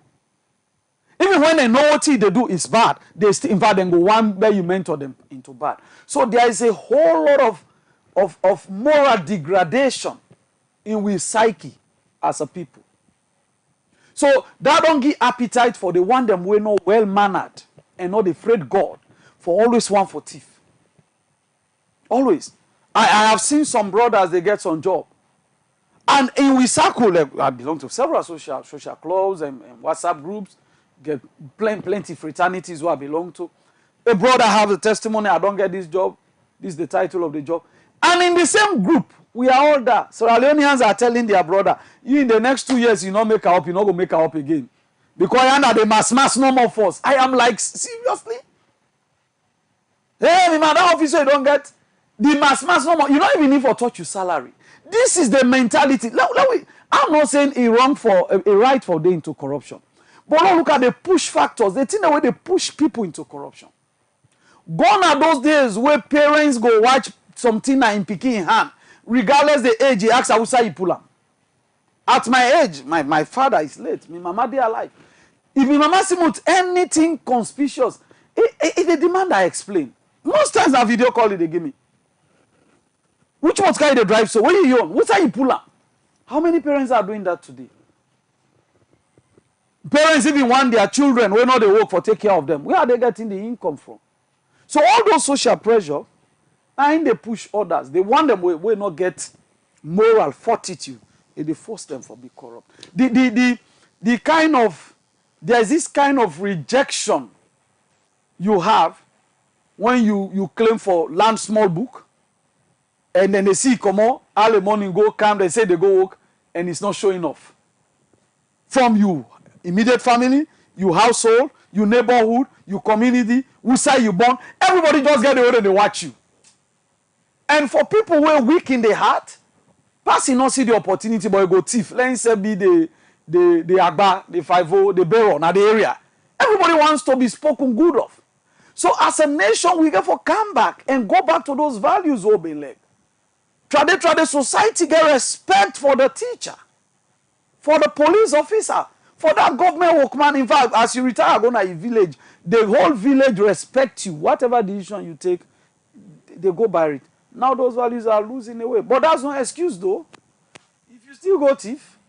Even when they know what they do is bad, they still in fact then go one where you mentor them into bad. So there is a whole lot of moral degradation in we psyche as a people. So that don't give appetite for the one them we know well-mannered and not afraid God, for always one for thief. Always. I have seen some brothers, they get some job. And in we circle, like, I belong to several social clubs and WhatsApp groups, get plenty fraternities who I belong to. A brother have a testimony, I don't get this job. This is the title of the job. And in the same group, we are all there. Sierra Leoneans are telling their brother, you in the next 2 years, you not make her up, you not go make her up again. Because I under the mass no more force. I am like, seriously? Hey, man, that officer you don't get the mass no more. You don't even need for touch your salary. This is the mentality. I'm not saying a wrong for a right for them into corruption. But now look at the push factors. The thing the way they push people into corruption. Gone are those days where parents go watch something in Peking hand. Regardless the age, he asks Hausa he pull am. At my age, my father is late. My mama they alive. If my mama see anything conspicuous, it a demand I explain. Most times a video call they give me. Which ones carry the drive so? Where you on? What's how you pull up? How many parents are doing that today? Parents even want their children when not they work for take care of them. Where are they getting the income from? So all those social pressure, and they push others. They want them will not get moral fortitude. And they force them for be corrupt. The kind of there's this kind of rejection you have when you claim for land small book. And then they see come on, all the morning go come, they say they go work, and it's not showing off. From you, immediate family, you household, you neighborhood, you community, who say you born, everybody just get the way they watch you. And for people who are weak in the heart, passing not see the opportunity, but you go thief. Let me say be the Agba, the 5-0, the Barrow, now the area. Everybody wants to be spoken good of. So as a nation, we get for come back and go back to those values, Obenleg. Trade society get respect for the teacher, for the police officer, for that government workman. In fact, as you retire, go to a village, the whole village respect you. Whatever decision you take, they go by it. Now those values are losing away. But that's no excuse, though. If you still go thief,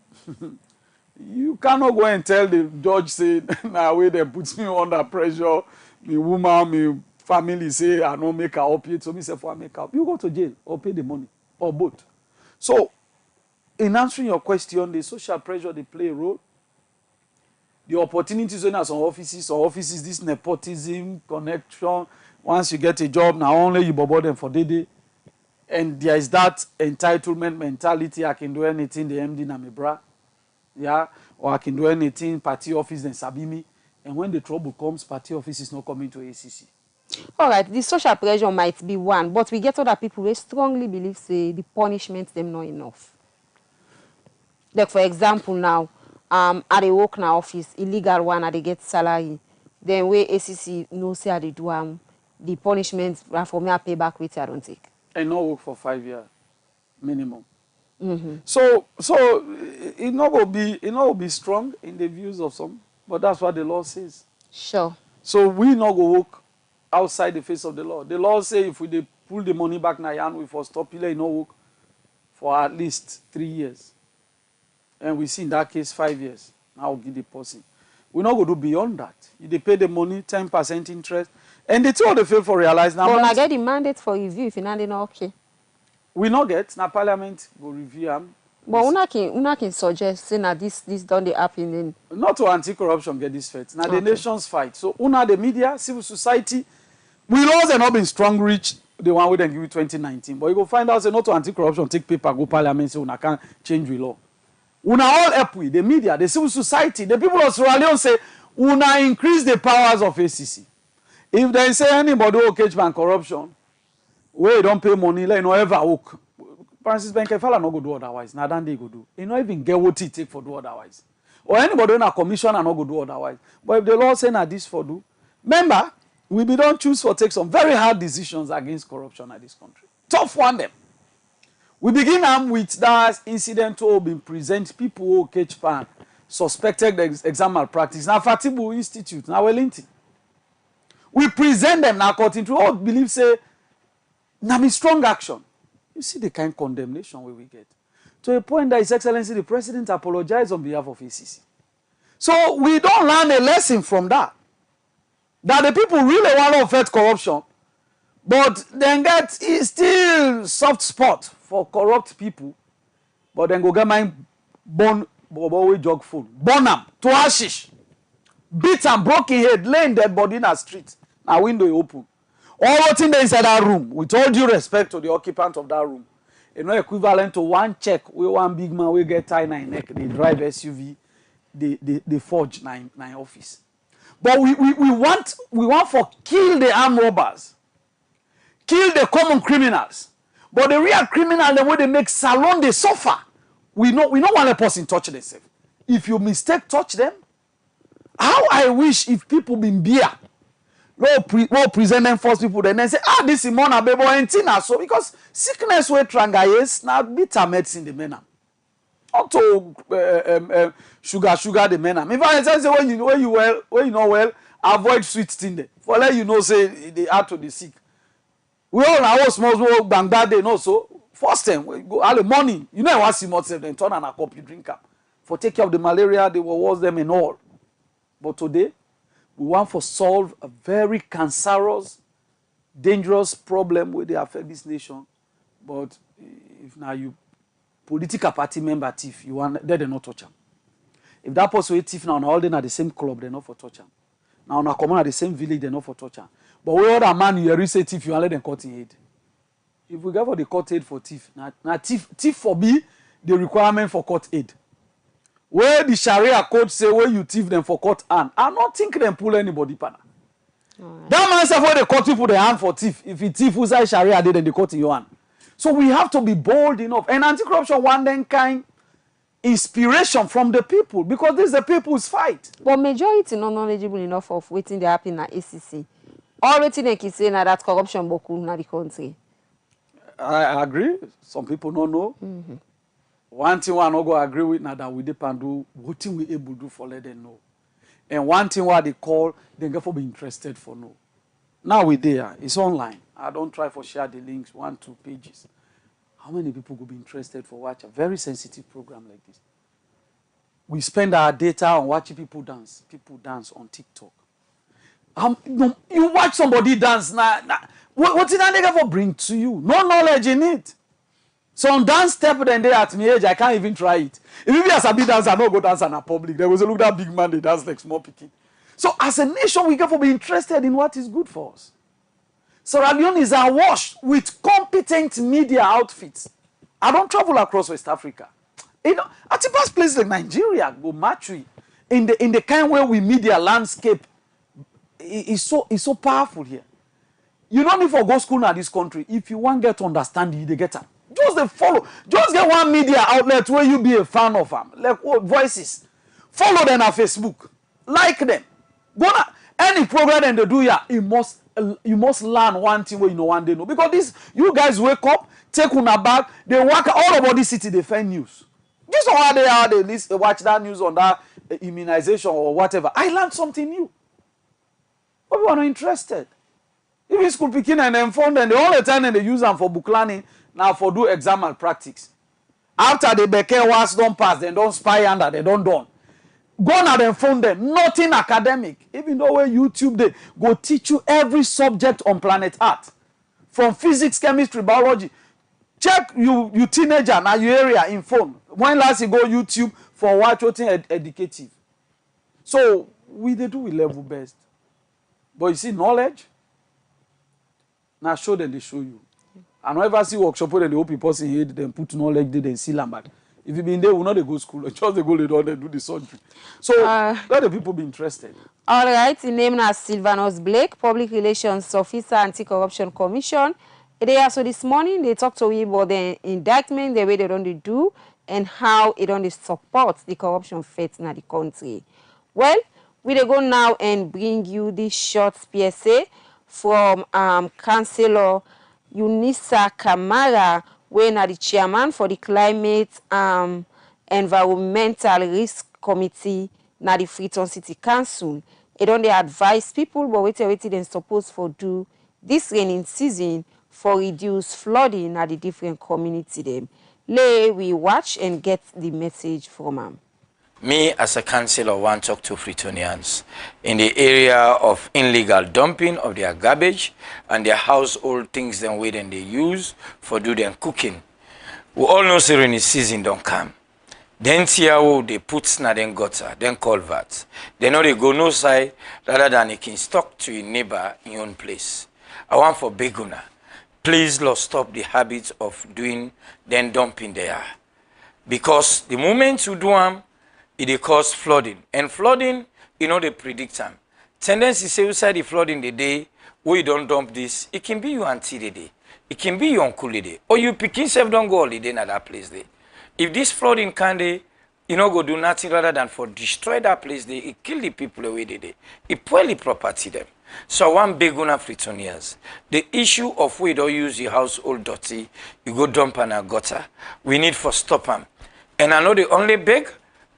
you cannot go and tell the judge, say, nah, wait, they put me under pressure. Me woman, me family say, I don't make her up yet. So me say, for I make up. You go to jail or pay the money. Or both. So, in answering your question, the social pressure, they play a role. The opportunities in some offices, this nepotism, connection. Once you get a job, now only you bobo them for the day. And there is that entitlement mentality. I can do anything, the MD na me bra. Yeah? Or I can do anything, party office, then sabi me. And when the trouble comes, party office is not coming to ACC. All right, the social pressure might be one, but we get other people who strongly believe say the punishment them not enough. Like for example now, at the work na office, illegal one, they get salary. Then where ACC no say they do the punishment for me I pay back with I don't take. And not work for 5 years minimum. Mm-hmm. So it not will be strong in the views of some, but that's what the law says. Sure. So we not go work outside the face of the law. The law say if we pull the money back na yan, we for stop it no work for at least 3 years. And we see in that case 5 years. Now give the person. We not go do beyond that. They pay the money, 10% interest. And they tell the fail for realize now. But I get the mandate for review if you're not okay. We not get, now parliament will review them. But una can suggest say that this don't happen in. Not to anti-corruption get this fight. Now the nation's fight. So una the media, civil society, we laws have not been strong reach the one we then give you 2019. But you go find out say not to anti-corruption, take paper, go parliament, say una can't change the law. Una all help with the media, the civil society, the people of Sierra Leone say una increase the powers of ACC. If they say anybody will catch ban corruption, where you don't pay money, like no ever work. Francis Benkefala no go do otherwise. Now then they go do. You not even get what it take for do otherwise. Or anybody in a commission and not go do otherwise. But if the law say na this for do, remember, we be don't choose for take some very hard decisions against corruption at this country. Tough one them. We begin with that incident who been present people who catch pan suspected exam malpractice. Now Fatibu Institute, now Wellington. We present them now according to all believe say now be strong action. You see the kind of condemnation we get. To a point that His Excellency the President apologized on behalf of ACC. So we don't learn a lesson from that. That the people really want to fight corruption, but then get still soft spot for corrupt people, but then go get mine burn bobo jog full, burn them to ashes, beat and broken head, laying dead body in the street. Now window open. All what's in inside that room, with all due respect to the occupant of that room, you know, equivalent to one check where one big man will get tie nine neck, they drive SUV, they forge nine office. But we want for kill the armed robbers, kill the common criminals. But the real criminal, the way they make salon, they suffer. We don't want a person touch themselves. If you mistake touch them, how I wish if people been beer, well present them first people, then they say, this is mona bebo entina. So because sickness with trangayes, now bitter medicine the men. Not to sugar the men. If I say when you know well, avoid sweet thing there. For let you know, say they add to the sick. We all know small bang bad day, no so. First time we go early morning. You know what see more then turn on a cup you drink up. For take care of the malaria, they will wash them and all. But today, we want to solve a very cancerous, dangerous problem where they affect this nation. But if now you political party member thief, you want they not touch them. If that person is thief now, all they are the same club, they're not for touch them. Now on a common at the same village, they're not for touch them. But we other man you say thief, you want let them cut in head. If we go for the cut aid for thief, now thief for be the requirement for cut aid. Where the Sharia code say where you thief them for cut hand, I don't think them pull anybody partner. Right. That man say where they cut people the hand for thief. If you thief inside Sharia, then they cut in your hand. So we have to be bold enough. And anti-corruption one then kind inspiration from the people because this is the people's fight. But majority not knowledgeable enough of waiting they happen at ACC. All waiting they can say now that corruption boku na the country. I agree. Some people don't know. Mm-hmm. One thing I not go agree with now that we depend do what we able to do for let them know. And one thing what they call, they get for be interested for know. Now we there, it's online. I don't try for share the links, 1-2 pages. How many people will be interested for watch a very sensitive program like this? We spend our data on watching people dance on TikTok. You watch somebody dance now. What did that nigga for bring to you? No knowledge in it. Some dance step then they at me age, I can't even try it. If you be a sabi dancer, I no go dance in a public. There was a look that big man, they dance like small picking. So as a nation, we have to be interested in what is good for us. Sierra Leone is awash with competent media outfits. I don't travel across West Africa. You know, at the past places like Nigeria, go match in the kind where we media landscape is so powerful here. You don't need to go school in this country. If you want to get to understand it, they get it. Just they follow. Just get one media outlet where you be a fan of them. Like what Voices. Follow them on Facebook. Like them. Go na any program they do here, you must learn one thing where you know one day know. Because this you guys wake up, take on a bag, they work all over the city, they find news. This is how they are, they watch that news on that immunization or whatever. I learned something new. But people are not interested. If it's school picking and then phone, then the only time they use them for book learning, now for do exam malpractice. After the Beke was don't pass, they don't spy under, they don't done. Go now and phone them, nothing academic. Even though where YouTube they go teach you every subject on planet Earth. From physics, chemistry, biology. Check you teenager now your area in phone. When last you go YouTube for watching educative. So we they do we level best. But you see knowledge. Now show them they show you. I don't ever see workshop where they hope people see here, then put knowledge, they see Lambert. If you been there, we know they go school. Just they go later, they do the surgery. So let the people be interested. All right, the name is Sylvanus Blake, Public Relations Officer, Anti-Corruption Commission. So this morning they talked to me about the indictment, the way they don't do, and how it don't support the corruption fight in the country. Well, we go now and bring you this short PSA from Councillor Unisa Kamara, when the chairman for the Climate Environmental Risk Committee na the Freetown City Council. It don't advise people, but wait they supposed for do this raining season for reduce flooding at the different community them. We watch and get the message from them. Me, as a councillor, want to talk to Fritonians in the area of illegal dumping of their garbage and their household things them way they use for do their cooking. We all know say rainy season don't come. Then tiawo they put na then gutter, then culverts. They know they go no side rather than they can stock to your neighbor in your own place. I want for Beguna, please Lord stop the habit of doing then dumping there. Because the moment you do them, it cause flooding. And flooding, you know, they predict them. Tendency say inside the flooding the day where you don't dump this, it can be your auntie the day. It can be your uncle the day. Or you pick yourself don't go holiday in that place there. If this flooding can they, you know, go do nothing rather than for destroy that place there, it kill the people away the day. It spoil the property them. So one big one of Fritonians. The issue of we don't use the household dirty, you go dump on a gutter. We need for stop them. And I know the only big,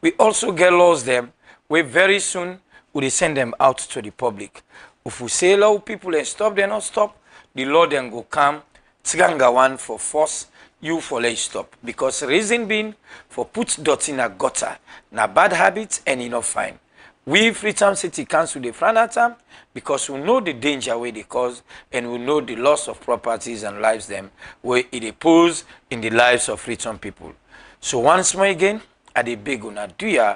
we also get laws them where very soon we send them out to the public. If we say allow people and stop, they not stop, the law then go come, Tiganga one for force, you for let stop. Because reason being for put dirty in a gutter, na bad habits and you not fine. We Freetown City Council the front at them because we know the danger where they cause and we know the loss of properties and lives them where it pose in the lives of Freetown people. So once more again, at the big una do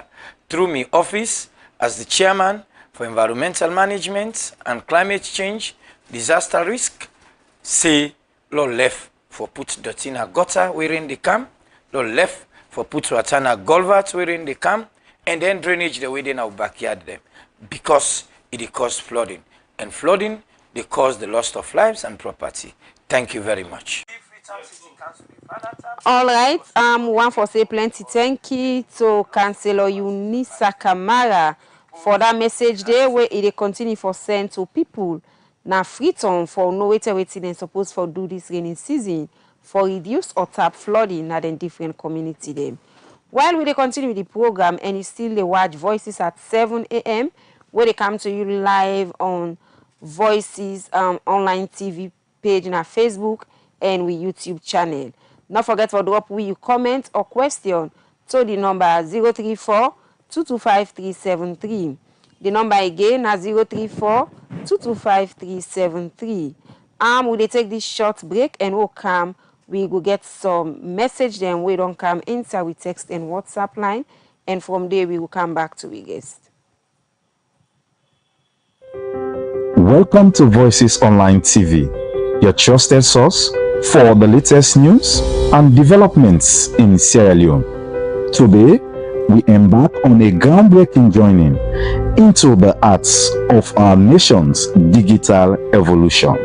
through me office as the chairman for environmental management and climate change, disaster risk, say law left for put dirty in a gutter wherein they come, law left for put water in a culvert wherein they come, and then drainage the way in our backyard them because it cause flooding. And flooding, they cause the loss of lives and property. Thank you very much. All right, one for say plenty thank you to Councillor Eunice Kamara for that message there where it continue for send to people now Freetown for no waiting they supposed for do this rainy season for reduce or tap flooding at in different community them. While we continue with the program and you still the watch Voices at 7 a.m. where they come to you live on Voices online TV page in our Facebook and we YouTube channel. Not forget to drop with your comment or question to the number 034-225-373. The number again is 034-225-373. We they take this short break and we'll come. We will get some message then we don't come inside with text and WhatsApp line. And from there we will come back to the guest. Welcome to Voices Online TV, your trusted source for the latest news and developments in Sierra Leone. Today, we embark on a groundbreaking journey into the arts of our nation's digital evolution.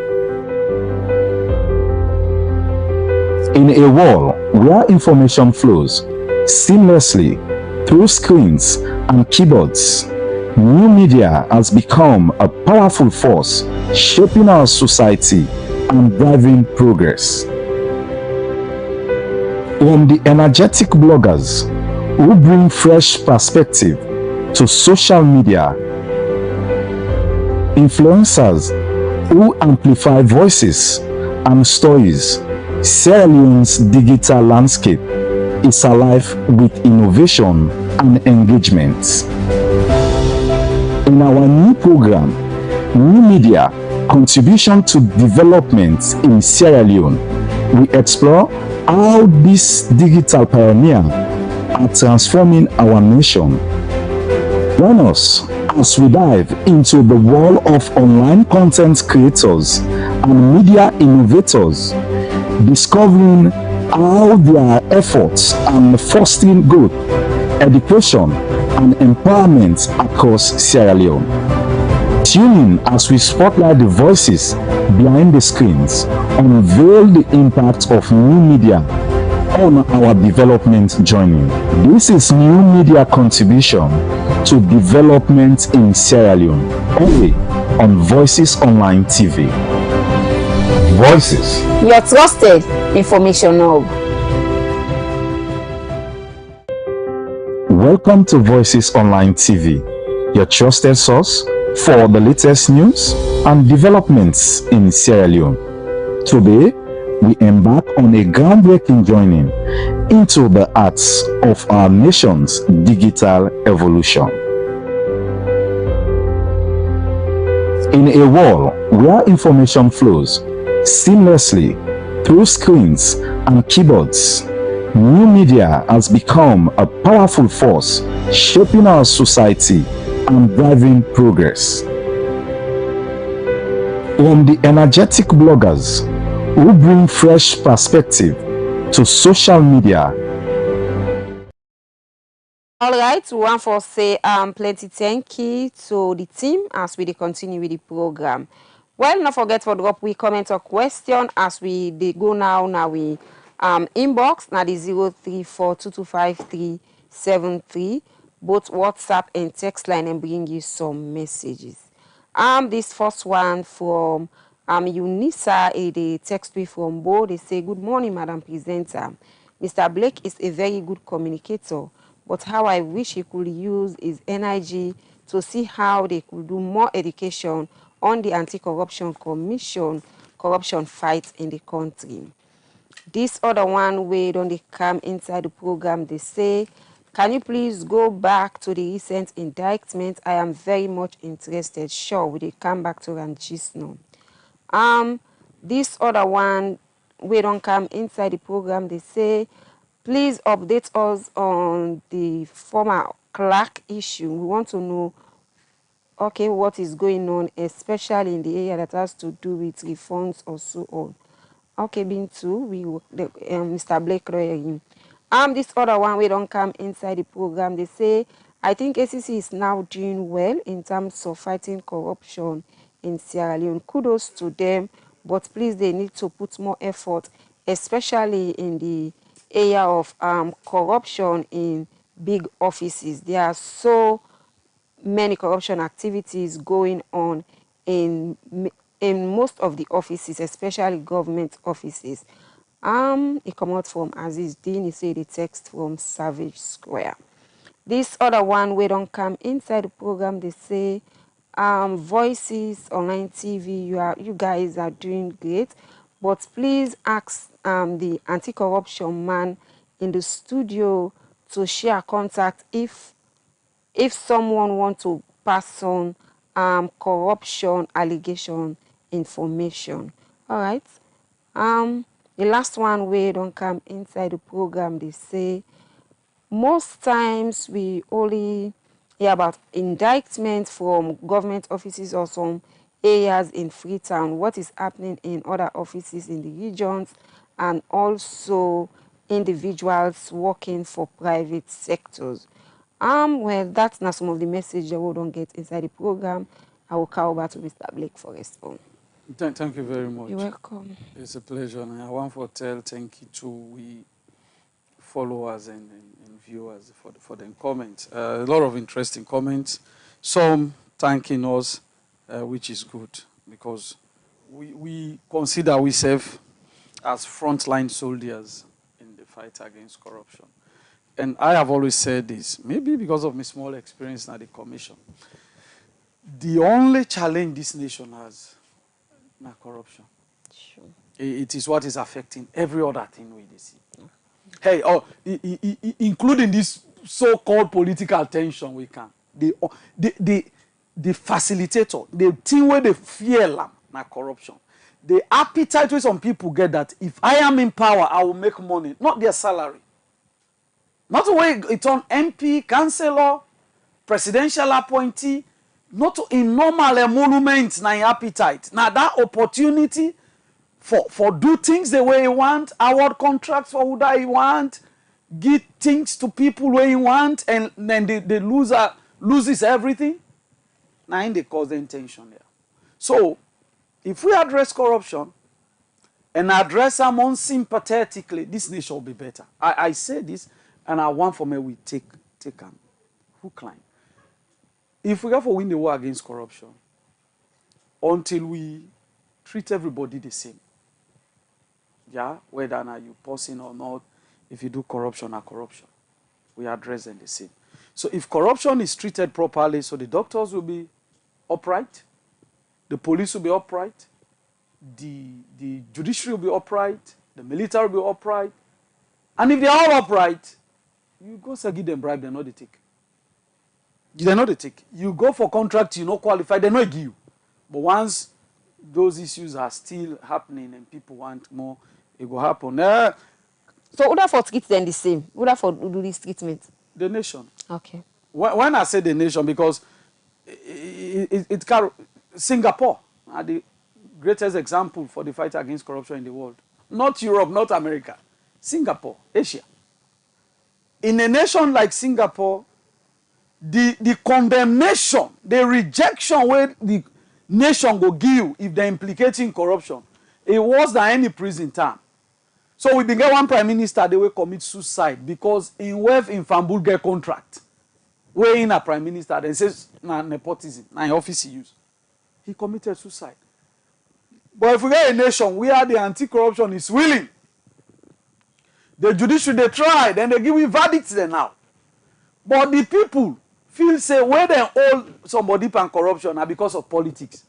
In a world where information flows seamlessly through screens and keyboards, new media has become a powerful force shaping our society and driving progress. From the energetic bloggers who bring fresh perspective to social media, influencers who amplify voices and stories, Sierra Leone's digital landscape is alive with innovation and engagement. In our new program, New Media Contribution to Development in Sierra Leone, we explore how these digital pioneers are transforming our nation. Join us as we dive into the world of online content creators and media innovators, discovering how their efforts are fostering growth, education, and empowerment across Sierra Leone. Tune in as we spotlight the voices behind the screens, unveil the impact of new media on our development journey. This is New Media Contribution to Development in Sierra Leone, only on Voices Online TV. Voices, your trusted information hub. Welcome to Voices Online TV, your trusted source for the latest news and developments in Sierra Leone. Today, we embark on a groundbreaking journey into the arts of our nation's digital evolution. In a world where information flows seamlessly through screens and keyboards, new media has become a powerful force shaping our society and driving progress. From the energetic bloggers who bring fresh perspective to social media. All right, we want to say plenty thank you to the team as we continue with the program. Well, not forget to drop we comment or question as we go now we inbox now the 034225373, both WhatsApp and text line, and bring you some messages. This first one from Unisa, they text me from Bo. They say, "Good morning, Madam Presenter. Mr. Blake is a very good communicator, but how I wish he could use his energy to see how they could do more education on the Anti-Corruption Commission corruption fight in the country." This other one way don't they come inside the program, they say, "Can you please go back to the recent indictment? I am very much interested." Sure, we they come back to Ranchis now. This other one we don't come inside the program, they say, "Please update us on the former clerk issue. We want to know, okay, what is going on, especially in the area that has to do with refunds or so on." Okay, been too, we Mr. Blake Roy. This other one we don't come inside the program, they say, "I think ACC is now doing well in terms of fighting corruption in Sierra Leone. Kudos to them, but please they need to put more effort, especially in the area of corruption in big offices. There are so many corruption activities going on in most of the offices, especially government offices." It come out from Aziz Dean. He said the text from Savage Square. This other one we don't come inside the program, they say, "Voices online TV, you guys are doing great, but please ask the anti-corruption man in the studio to share contact if someone want to pass on corruption allegation information." All right. The last one we don't come inside the program, they say, "Most times we only hear about indictments from government offices or some areas in Freetown. What is happening in other offices in the regions and also individuals working for private sectors?" Well, that's not some of the message that we don't get inside the program. I will call back to Mr. Blake for response. Thank you very much. You're welcome. It's a pleasure. And I want to tell thank you to we followers and viewers for the comments. A lot of interesting comments. Some thanking us, which is good because we consider ourselves as frontline soldiers in the fight against corruption. And I have always said this, maybe because of my small experience at the commission. The only challenge this nation has is corruption. Sure. It is what is affecting every other thing we see. Hey, including this so-called political tension we can. The facilitator, the thing where they fear na corruption. The appetite where some people get that if I am in power, I will make money, not their salary. Not the way it's on MP, councillor, presidential appointee, not in normal emoluments na appetite. Now that opportunity for do things the way you want, award contracts for who that you want, give things to people where you want, and then the loser loses everything. Now in the cause the intention there. So if we address corruption and address them unsympathetically, this nation will be better. I say this, and I want for me we take hook line. If we have to win the war against corruption, until we treat everybody the same, yeah, whether now you person or not, if you do corruption or corruption, we address them the same. So if corruption is treated properly, so the doctors will be upright, the police will be upright, the judiciary will be upright, the military will be upright. And if they are all upright, you go say give them bribe, they know they take. They know they take. You go for contract, you not qualify, they not give you. But once those issues are still happening and people want more, it will happen. So would for treat them the same? Would for do this treatment? The nation. Okay. When I say the nation, because it Singapore are the greatest example for the fight against corruption in the world. Not Europe, not America. Singapore, Asia. In a nation like Singapore, the condemnation, the rejection where the nation go give if they're implicating corruption, it was than any prison term. So we get one prime minister, they will commit suicide because in wealth in Fambul get contract. Where in a prime minister, then says na nepotism, na office he use. He committed suicide. But if we get a nation where the anti-corruption is willing, the judiciary they try, then they give you verdicts there now. But the people feel say where they hold somebody pan corruption are because of politics.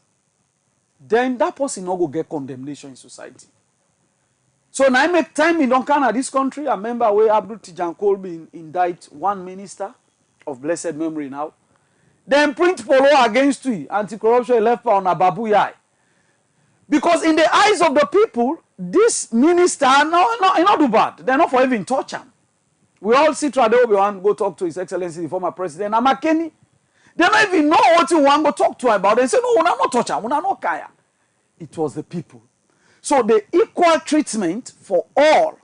Then that person not go get condemnation in society. So now I make time in Duncan this country. I remember where Abdul Tijan Colby indict one minister of blessed memory now. Then print polo against you, anti-corruption left on a babu yai. Because in the eyes of the people, this minister not do bad. They're not for even touch him. We all see Tradeobi go talk to His Excellency the former president Amakeni. They don't even know what you want to go talk to him about. They say, no, we're not touch him, we're not kaya. It was the people. So the equal treatment for all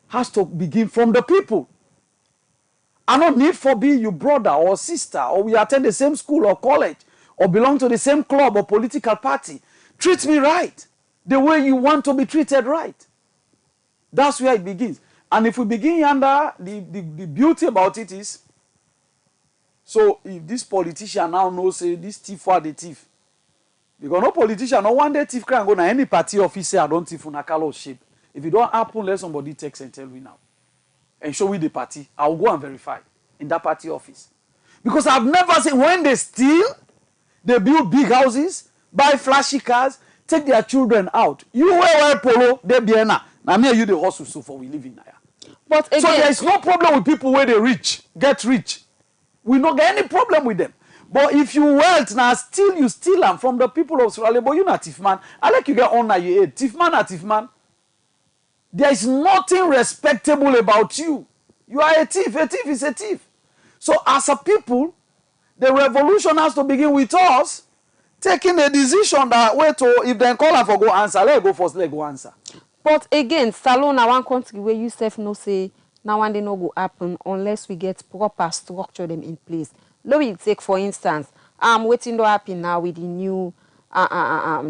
has to begin from the people. I don't need for be your brother or sister, or we attend the same school or college, or belong to the same club or political party. Treat me right, the way you want to be treated right. That's where it begins. And if we begin under, the beauty about it is, so if this politician now knows, say, this thief for the thief, because no politician, no one day thief can go to any party office say, I don't thief on a color shape. If it don't happen, let somebody text and tell me now. And show me the party. I will go and verify in that party office. Because I've never seen when they steal, they build big houses, buy flashy cars, take their children out. You wear polo, they be now. Now me you the hustle so for we live in there. But again, so there is no problem with people where they get rich. We don't get any problem with them. But if you wealth now steal, you steal them from the people of Sierra Leone. But you not thief man. I like you get honor you hate. Thief man, not thief man. There is nothing respectable about you. You are a thief. A thief is a thief. So as a people, the revolution has to begin with us taking the decision that if they call her for go answer, let go first, let go answer. But again, Salon na one country where you self no say now one day no go happen unless we get proper structure them in place. Let me take for instance, waiting to happen now with the new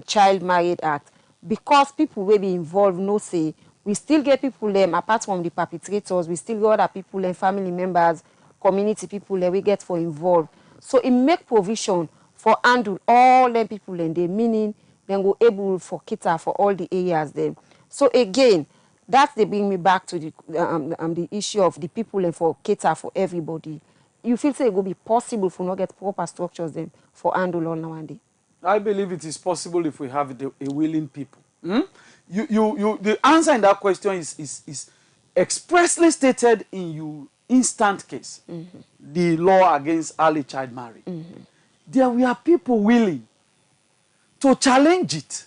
Child Marriage Act. Because people will be involved, no say, we still get people them apart from the perpetrators, we still get other people and family members, community people that we get for involved. So it make provision for handle all them people and they meaning then go able for cater for all the areas then. So again, that they bring me back to the issue of the people and for cater for everybody. You feel say it will be possible for not get proper structures then for handle all now and day? I believe it is possible if we have a willing people. The answer in that question is expressly stated in your instant case, the law against early child marriage. There were people willing to challenge it,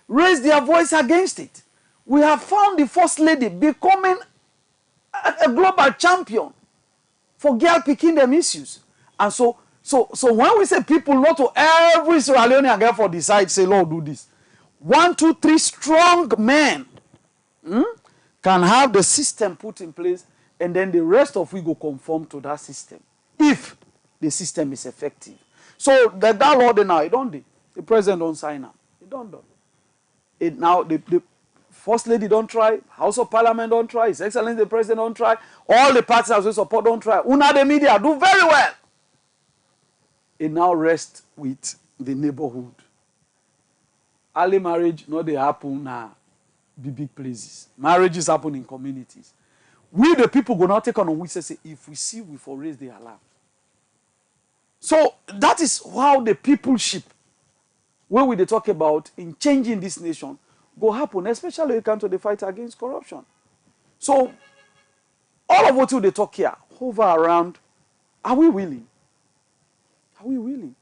raise their voice against it. We have found the First Lady becoming a global champion for girl picking them issues. And so when we say people, not to every Sierra Leonean girl for decide, say, Lord, do this. 1, 2, 3 strong men can have the system put in place, and then the rest of we go conform to that system if the system is effective. So that law now, it don't do. The president don't sign up. It don't do. It now the First Lady don't try, House of Parliament don't try, His Excellency the President don't try, all the parties that we support don't try. Una the media do very well. It now rests with the neighborhood. Early marriage, not they happen now, big places. Marriages happen in communities. We the people go now take on we say if we see we for raise the alarm. So that is how the peopleship when we dey talk about in changing this nation go happen, especially when it comes to the fight against corruption. So all of what they talk here hover around, are we willing? Are we willing?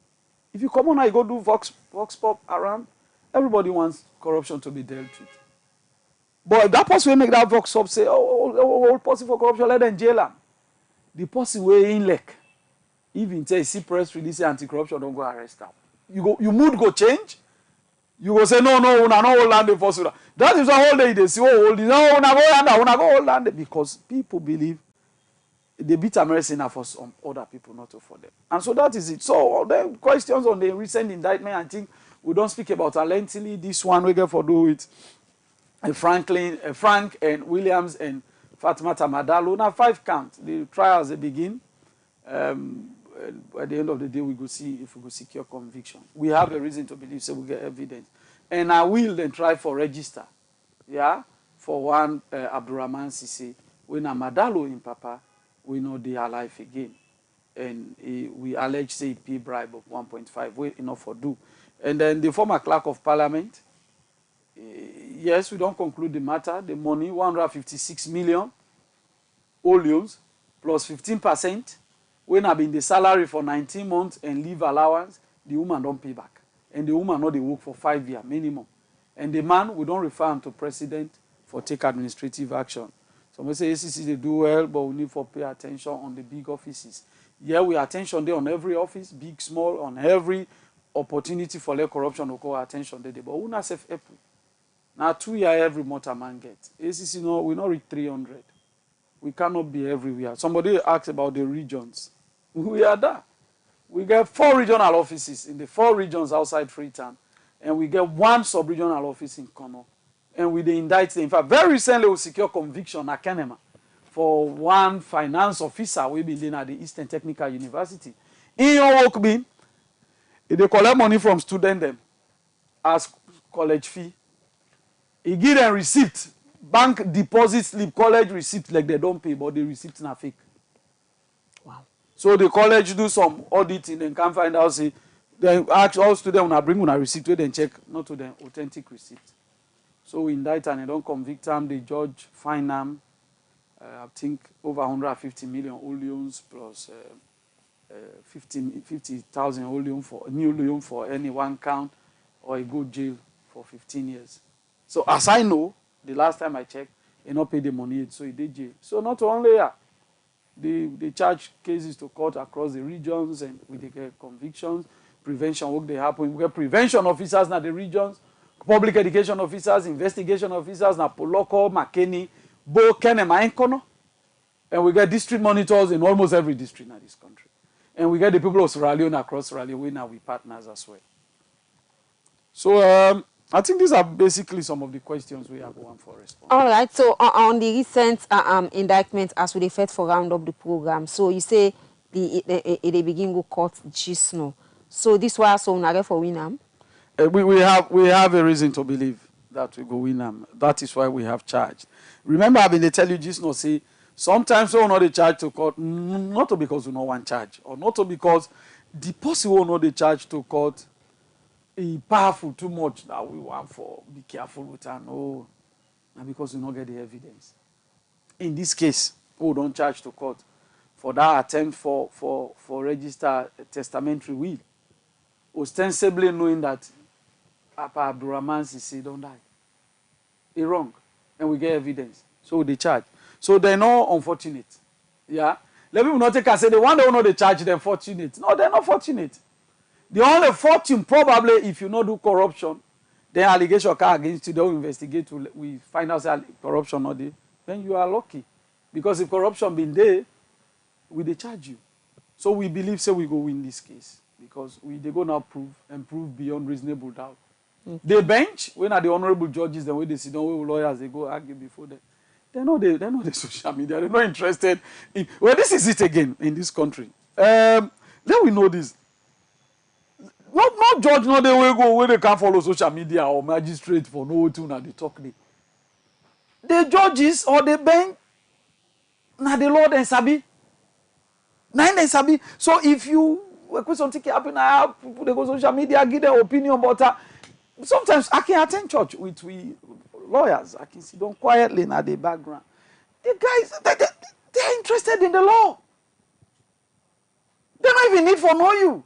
If you come on now, you go do vox pop around, everybody wants corruption to be dealt with. But if that person will make that vox pop say, all person for corruption, let them jail him. The person will in like, even say see press release anti-corruption, don't go arrest him. You mood go change. You go say no, una no hold land for Sudan. That is why all day they see hold. No, una go hold land because people believe they beat America for some other people, not for them. And so that is it. So the questions on the recent indictment, I think we don't speak about lengthily. This one we get for do it. Frank and Williams and Fatmata Madalo. Now 5 counts. The trials they begin. At the end of the day, we go see if we go secure conviction. We have a reason to believe, so we get evidence. And I will then try for register, yeah, for one Abdurrahman Sisi. When a Madalo in Papa, we know they are alive again. And we allege say pay bribe of 1.5, we enough for do. And then the former clerk of parliament, yes, we don't conclude the matter. The money, 156 million, all loans, plus 15%. When I've been the salary for 19 months and leave allowance, the woman don't pay back. And the woman not they work for 5 years minimum. And the man, we don't refer him to president for take administrative action. Some say ACC they do well, but we need for pay attention on the big offices. Yeah, we attention there on every office, big, small, on every opportunity for less corruption, we call attention there. But we not safe April. Now 2 years every motor man gets. ACC no, we not reach 300. We cannot be everywhere. Somebody asked about the regions. We are there. We get 4 regional offices in the 4 regions outside Freetown. And we get 1 sub-regional office in Kono. And we indict them. In fact, very recently we secure conviction at Kenema for 1 finance officer we been at the Eastern Technical University. In your work bin, they collect money from students them as college fee. He give them receipt, bank deposit slip, college receipt like they don't pay, but the receipt not fake. Wow. So the college do some auditing and can find out, say, they ask all students when I bring a receipt, where they check not to the authentic receipt. So we indict and they don't convict them, the judge fine them, I think over 150 million olions plus 50,000 olium for new loan for any 1 count, or a go jail for 15 years. So as I know, the last time I checked, he not pay the money, so he did jail. So not only they charge cases to court across the regions, and we get convictions, prevention work they happen. We get prevention officers in the regions, public education officers, investigation officers, na Poloko, Makeni, Bo, Kenema, and Kono. And we get district monitors in almost every district in this country. And we get the people of Sierra Leone across Sierra Leone, now we partners as well. So I think these are basically some of the questions we have one for response. All right. So on the recent indictment, as we refer for round up the program, so you say they begin go court just now. So this was so now for Winam. We have a reason to believe that we go Winam. That is why we have charged. Remember, I've been they tell you just now say sometimes we not the charge to court, not because we no one charge, or not because the person will not the charge to court. Powerful too much that we want for be careful with her. No, and because we don't get the evidence. In this case, we don't charge to court for that attempt for register a testamentary will, ostensibly knowing that Papa Abdurrahman Sisi don't die. It's wrong, and we get evidence, so they charge. So they're not unfortunate. Yeah, let people not take and say the one they know they charge them fortunate. No, they're not fortunate. The only fortune probably if you not do corruption, then allegation occur against you, don't investigate, we find out that corruption not there, then you are lucky. Because if corruption been there, we they charge you. So we believe we go win this case. Because they go now prove beyond reasonable doubt. Okay. They bench, when are the honorable judges, the way they sit down with lawyers, they go argue before them. They're not the social media, they're not interested in well, this is it again in this country. Let we know this. Not judge, not the way go where they can't follow social media or magistrate for no tune and they talk. The judges or the bench, na the Lord and Sabi. Nine and Sabi. So if you something happen, I have people they go social media, give their opinion, but sometimes I can attend church with we lawyers. I can sit down quietly in the background. The guys, they're interested in the law. They don't even need for know you.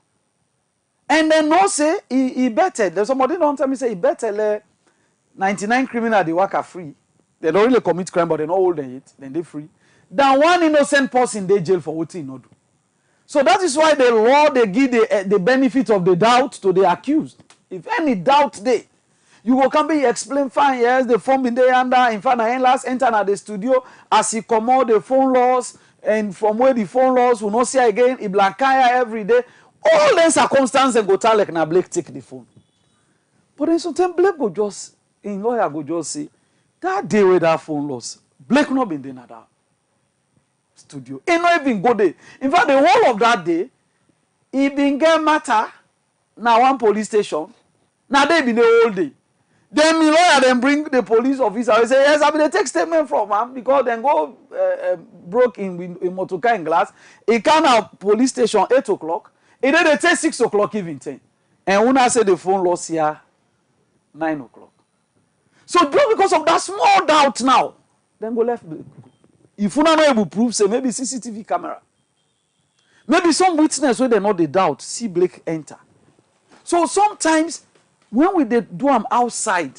And then no say he better. There's somebody don't tell me say he better 99 criminal they work are free. They don't really commit crime, but they not hold them yet. Then they free. Than one innocent person they jail for what he not do. So that is why the law they give the benefit of the doubt to the accused. If any doubt they, you will come be explain fine. Yes, the phone in there under in fact I last enter at the studio as he come out the phone laws and from where the phone laws will not see again. He blankaya every day. All the circumstances go tell like na Blake take the phone. But then sometimes Blake go just in lawyer go just say that day where that phone loss Blake not been there na that studio. He not even go there. In fact, the whole of that day, he been get matter na one police station. Now they been the whole day. Then the lawyer then bring the police officer. He say yes, I been take statement from him because then go broke in motor car in glass. He come out police station 8 o'clock. He then they take 6 o'clock even 10. And when I say the phone lost here 9 o'clock. So just because of that small doubt now, then go left. If you not able to prove, say maybe CCTV camera, maybe some witness where they know the doubt, see Blake enter. So sometimes when we do them outside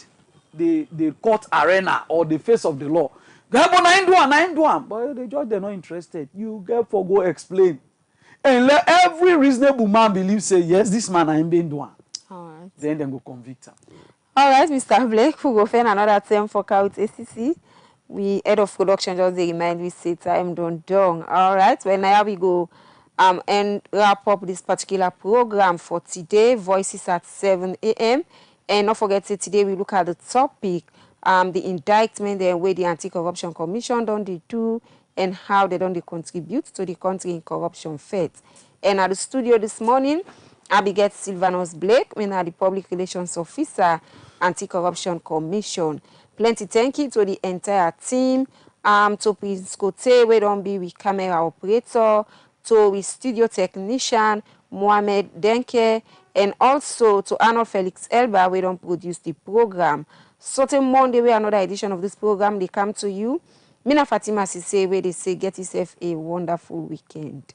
the court arena or the face of the law, but the judge they're not interested. You get for go explain, and let every reasonable man believe say yes, this man ain't been doing. All right. Then they go convict him. All right, Mr. Blake, we go find another term for Couch ACC. We head of production just they remind we say time done. All right, well now we go and wrap up this particular program for today. Voices at 7 a.m. And don't forget today we look at the topic, the indictment and where the Anti-Corruption Commission done they do and how they don't contribute to the country in corruption fight. And at the studio this morning, I be get Sylvanus Blake, when the Public Relations Officer, Anti-Corruption Commission. Plenty thank you to the entire team, to Prince Kote, we don't be with camera operator, to with studio technician, Mohamed Denke, and also to Arnold Felix Elba, we don't produce the program. Certain Monday, we another edition of this program, they come to you. Mina Fatima Sise, where they say, get yourself a wonderful weekend.